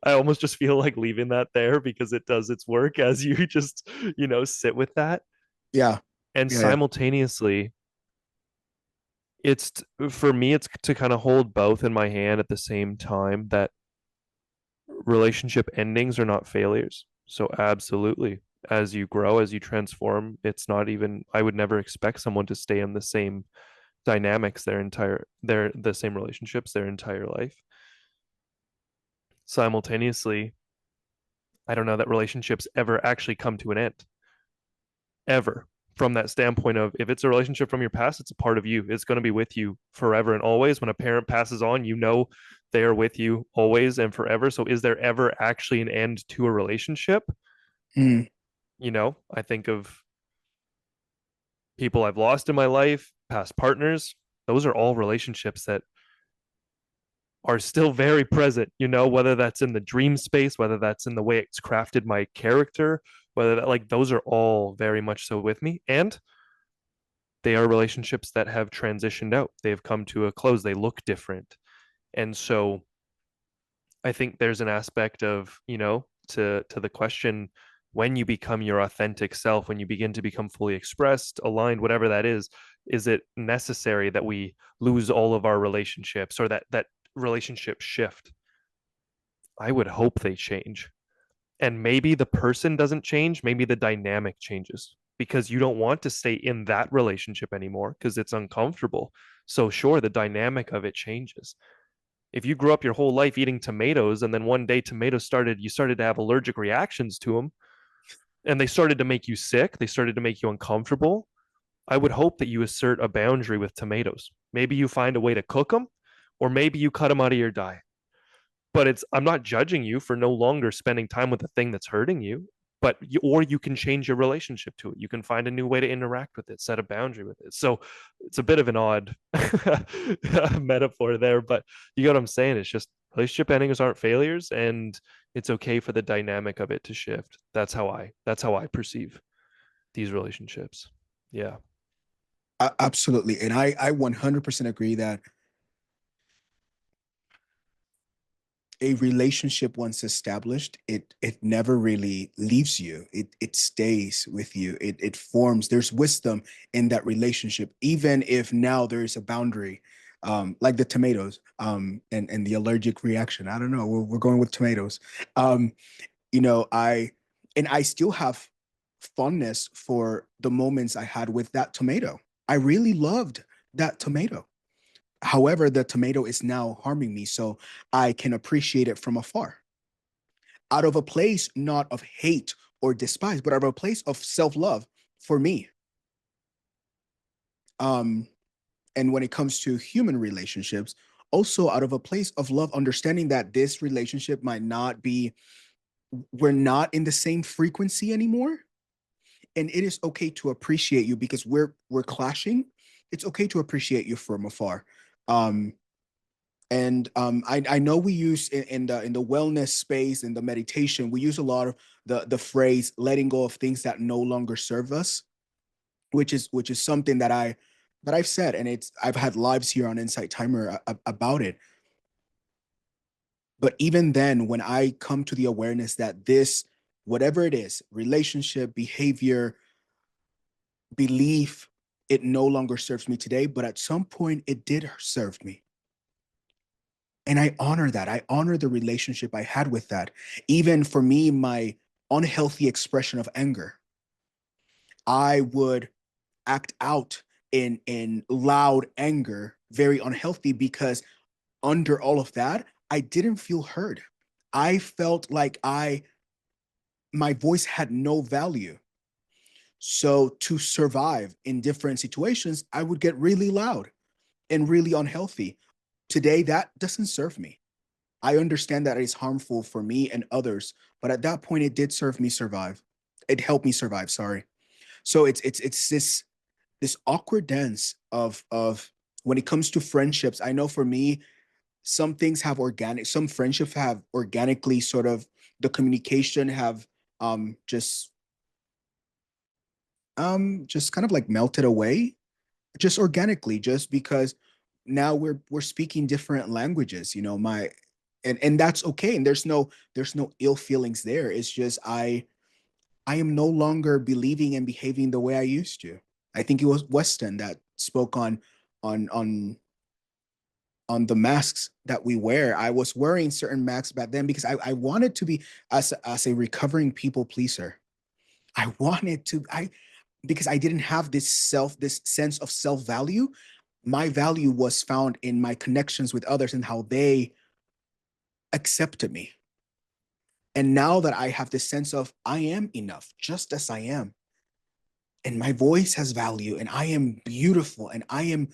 I almost just feel like leaving that there because it does its work as you just, sit with that. Yeah. And Yeah. simultaneously, it's for me, it's to kind of hold both in my hand at the same time, that relationship endings are not failures. So absolutely, as you grow, as you transform. It's not even, I would never expect someone to stay in the same dynamics the same relationships their entire life. Simultaneously, I don't know that relationships ever actually come to an end. Ever. From that standpoint of, if it's a relationship from your past, it's a part of you. It's going to be with you forever and always. When a parent passes on, you know they are with you always and forever. So is there ever actually an end to a relationship? Mm. You know, I think of people I've lost in my life, past partners. Those are all relationships that are still very present, you know, whether that's in the dream space, whether that's in the way it's crafted my character, whether that, like, those are all very much so with me. And they are relationships that have transitioned out. They've come to a close. They look different. And so I think there's an aspect of, you know, to the question, when you become your authentic self, when you begin to become fully expressed, aligned, whatever that is it necessary that we lose all of our relationships, or that relationship shift? I would hope they change. And maybe the person doesn't change, maybe the dynamic changes, because you don't want to stay in that relationship anymore because it's uncomfortable. So sure, the dynamic of it changes. If you grew up your whole life eating tomatoes and then one day you started to have allergic reactions to them, and they started to make you sick, they started to make you uncomfortable, I would hope that you assert a boundary with tomatoes. Maybe you find a way to cook them, or maybe you cut them out of your diet. But I'm not judging you for no longer spending time with the thing that's hurting you. But or you can change your relationship to it. You can find a new way to interact with it, set a boundary with it. So it's a bit of an odd metaphor there, but you get what I'm saying. It's just, relationship endings aren't failures, and it's okay for the dynamic of it to shift. That's how I perceive these relationships. Yeah. Absolutely. And I 100% agree that a relationship once established, it never really leaves you. It stays with you. It forms. There's wisdom in that relationship, even if now there's a boundary, like the tomatoes, and the allergic reaction. I don't know. We're going with tomatoes. Um, you know, I still have fondness for the moments I had with that tomato. I really loved that tomato. However, the tomato is now harming me, so I can appreciate it from afar, out of a place not of hate or despise, but out of a place of self-love for me. Um, and when it comes to human relationships, also out of a place of love, understanding that this relationship might not be, we're not in the same frequency anymore. And it is okay to appreciate you because we're clashing. It's okay to appreciate you from afar. Um, I know we use in the wellness space, in the meditation, we use a lot of the phrase letting go of things that no longer serve us, which is something that I've said, and I've had lives here on Insight Timer about it. But even then, when I come to the awareness that this, whatever it is, relationship, behavior, belief, it no longer serves me today, but at some point it did serve me. And I honor that. I honor the relationship I had with that. Even for me, my unhealthy expression of anger, I would act out in loud anger, very unhealthy, because under all of that, I didn't feel heard. I felt like my voice had no value. So to survive in different situations, I would get really loud and really unhealthy. Today, that doesn't serve me. I understand that it's harmful for me and others, but at that point, it did serve me survive. It helped me survive. Sorry. So it's this awkward dance of when it comes to friendships. I know for me, some friendships have organically sort of, the communication have just just kind of like melted away, just organically, just because now we're speaking different languages. You know, and that's okay. And there's no ill feelings there. It's just I am no longer believing and behaving the way I used to. I think it was Weston that spoke on on on the masks that we wear. I was wearing certain masks back then because I wanted to be, as a recovering people pleaser. I wanted to, because I didn't have this sense of self-value. My value was found in my connections with others and how they accepted me. And now that I have this sense of I am enough just as I am, and my voice has value, and I am beautiful, and I am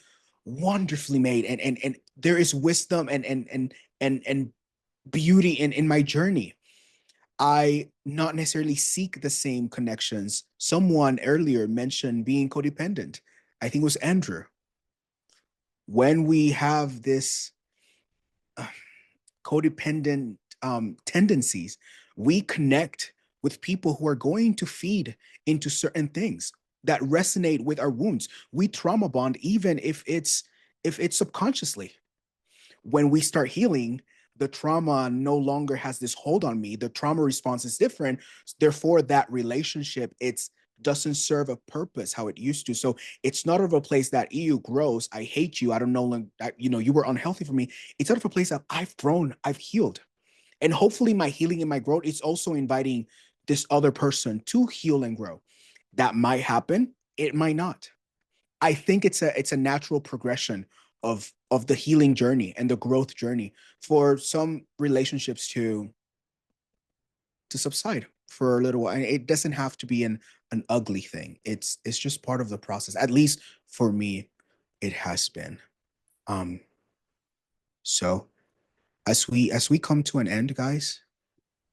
wonderfully made, and there is wisdom and beauty in my journey. I not necessarily seek the same connections. Someone earlier mentioned being codependent. I think it was Andrew. When we have this codependent tendencies, we connect with people who are going to feed into certain things that resonate with our wounds. We trauma bond even if it's subconsciously. When we start healing, the trauma no longer has this hold on me. The trauma response is different. Therefore, that relationship, it's doesn't serve a purpose how it used to. So it's not of a place that you gross, I hate you, I don't know, you were unhealthy for me. It's out of a place that I've grown, I've healed. And hopefully my healing and my growth is also inviting this other person to heal and grow. That might happen, it might not. I think it's a natural progression of the healing journey and the growth journey for some relationships to subside for a little while. And it doesn't have to be an ugly thing. It's just part of the process. At least for me, it has been. Um, so as we come to an end, guys,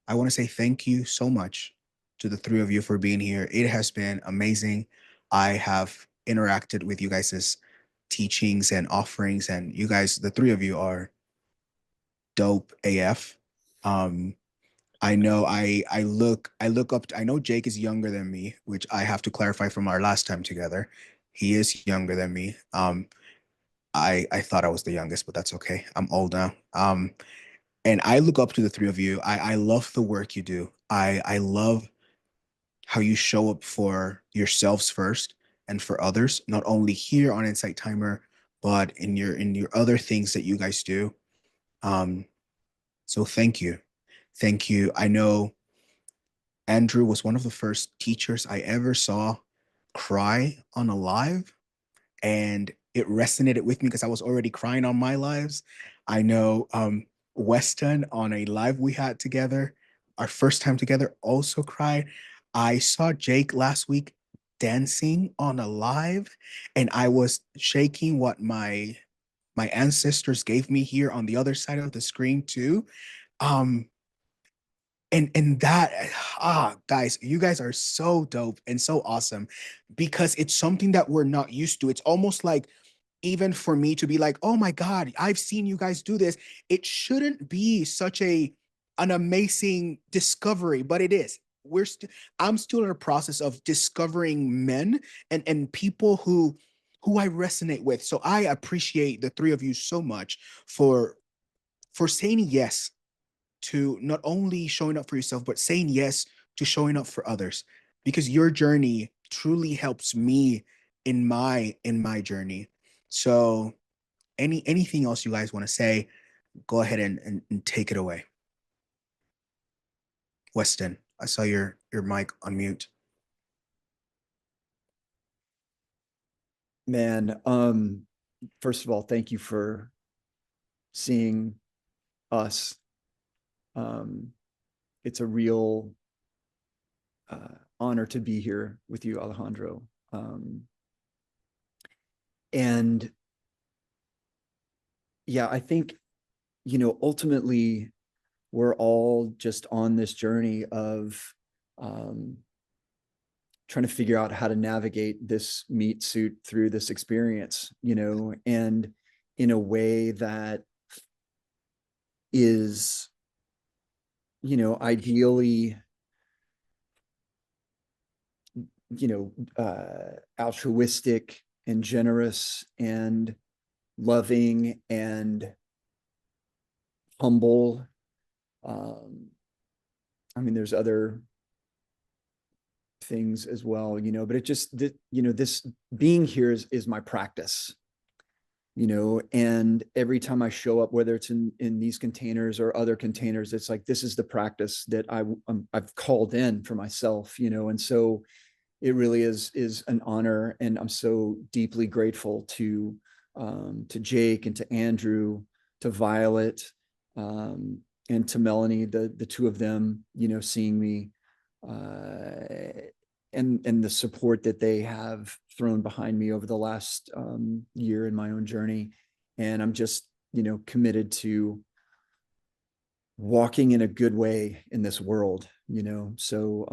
I want to say thank you so much to the three of you for being here. It has been amazing. I have interacted with you guys' teachings and offerings, and you guys, the three of you, are dope AF. Um, I know I look up. I know Jake is younger than me, which I have to clarify from our last time together. He is younger than me. I thought I was the youngest, but that's okay. I'm old now. And I look up to the three of you. I love the work you do. I love how you show up for yourselves first and for others, not only here on Insight Timer, but in your other things that you guys do. Um, so thank you. Thank you. I know Andrew was one of the first teachers I ever saw cry on a live, and it resonated with me because I was already crying on my lives. I know Weston on a live we had together, our first time together, also cried. I saw Jake last week dancing on a live, and I was shaking what my ancestors gave me here on the other side of the screen too. Um, and that guys, you guys are so dope and so awesome because it's something that we're not used to. It's almost like, even for me to be like, oh my God, I've seen you guys do this, it shouldn't be such an amazing discovery, but it is. I'm still in a process of discovering men and people who I resonate with. So I appreciate the three of you so much for saying yes to not only showing up for yourself, but saying yes to showing up for others, because your journey truly helps me in my journey. So anything else you guys want to say, go ahead and take it away. Weston, I saw your mic on mute. Man, first of all, thank you for seeing us. It's a real honor to be here with you, Alejandro. And yeah, I think, ultimately, we're all just on this journey of trying to figure out how to navigate this meat suit through this experience, and in a way that is, ideally, altruistic and generous and loving and humble. I mean, there's other things as well, but it just, this being here is my practice. and every time I show up, whether it's in these containers or other containers, it's like, this is the practice that I've called in for myself, and so it really is an honor. And I'm so deeply grateful to Jake and to Andrew, to Violet, and to Melanie, the two of them, seeing me, and the support that they have thrown behind me over the last year in my own journey. And I'm just, committed to walking in a good way in this world, so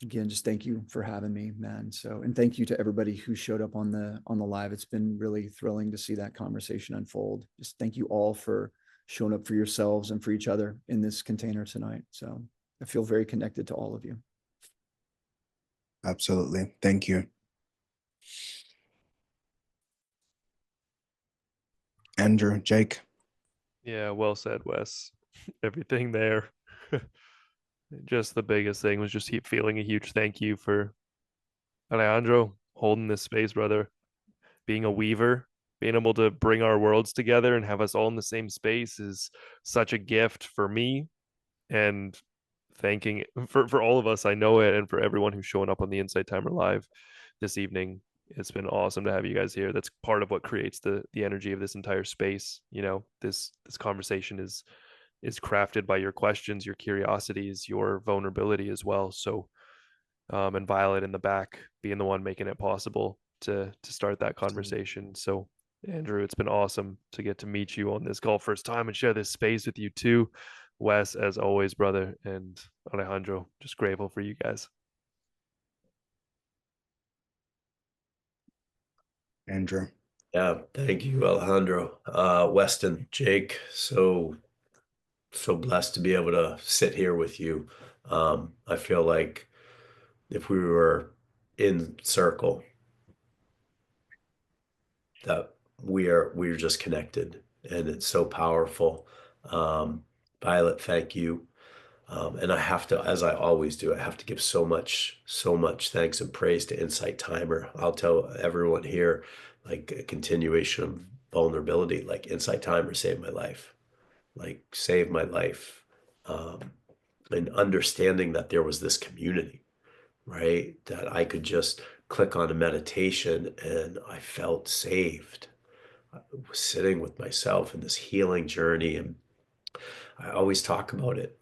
again, just thank you for having me, man. So, and thank you to everybody who showed up on the live. It's been really thrilling to see that conversation unfold. Just thank you all for showing up for yourselves and for each other in this container tonight. So I feel very connected to all of you. Absolutely. Thank you. Andrew, Jake. Yeah, well said, Wes. Everything there. Just the biggest thing was just feeling a huge thank you for Alejandro holding this space, brother. Being a weaver, being able to bring our worlds together and have us all in the same space is such a gift for me. And thanking for all of us, I know it, and for everyone who's showing up on the Insight Timer Live this evening. It's been awesome to have you guys here. That's part of what creates the energy of this entire space. This conversation is crafted by your questions, your curiosities, your vulnerability as well. So and Violet in the back being the one making it possible to start that conversation. So Andrew, it's been awesome to get to meet you on this call first time and share this space with you too. Wes, as always, brother, and Alejandro, just grateful for you guys. Andrew. Yeah, thank you, Alejandro. Weston, Jake, so blessed to be able to sit here with you. I feel like if we were in circle, that we're just connected, and it's so powerful. Violet, thank you. And I have to, as I always do, I have to give so much thanks and praise to Insight Timer. I'll tell everyone here, like a continuation of vulnerability, like Insight Timer saved my life, like saved my life. And understanding that there was this community, right? That I could just click on a meditation and I felt saved. I was sitting with myself in this healing journey, and I always talk about it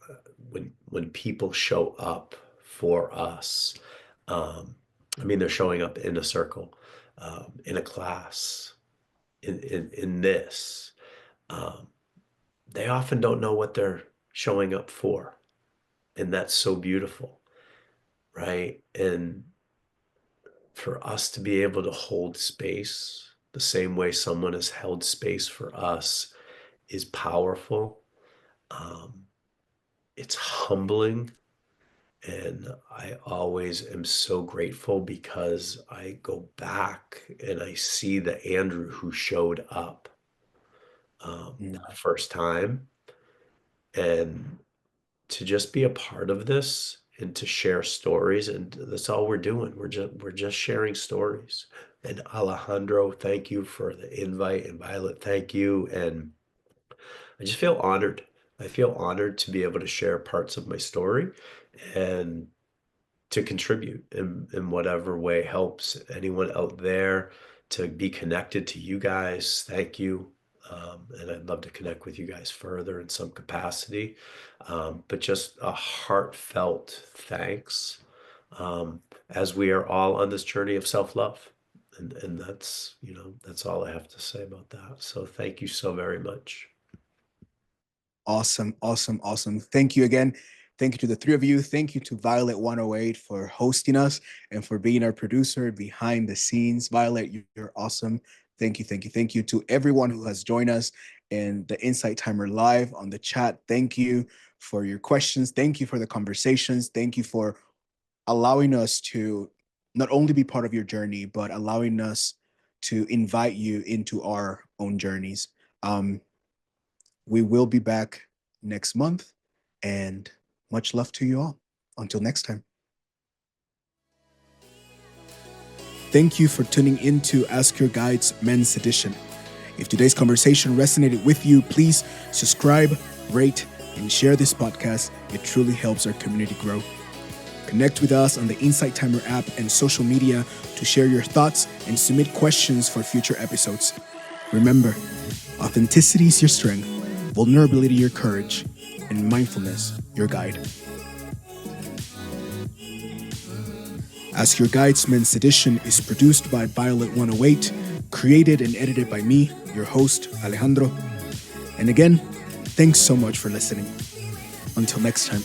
when people show up for us. I mean, they're showing up in a circle, in a class, in this. They often don't know what they're showing up for, and that's so beautiful, right? And for us to be able to hold space the same way someone has held space for us is powerful. It's humbling. And I always am so grateful because I go back and I see the Andrew who showed up the first time. And to just be a part of this and to share stories, and that's all we're doing. We're just sharing stories. And Alejandro, thank you for the invite, and Violet, thank you. And I just feel honored. I feel honored to be able to share parts of my story and to contribute in whatever way helps anyone out there to be connected to you guys. Thank you. And I'd love to connect with you guys further in some capacity. But just a heartfelt thanks, as we are all on this journey of self-love. And that's, that's all I have to say about that. So thank you so very much. Awesome. Thank you again. Thank you to the three of you. Thank you to Violet 108 for hosting us and for being our producer behind the scenes. Violet, you're awesome. Thank you to everyone who has joined us in the Insight Timer Live on the chat. Thank you for your questions. Thank you for the conversations. Thank you for allowing us to not only be part of your journey, but allowing us to invite you into our own journeys. We will be back next month, and much love to you all. Until next time. Thank you for tuning into Ask Your Guides Men's Edition. If today's conversation resonated with you, please subscribe, rate, and share this podcast. It truly helps our community grow. Connect with us on the Insight Timer app and social media to share your thoughts and submit questions for future episodes. Remember, authenticity is your strength, vulnerability your courage, and mindfulness your guide. Ask Your Guidesman's edition is produced by Violet 108, created and edited by me, your host, Alejandro. And again, thanks so much for listening. Until next time.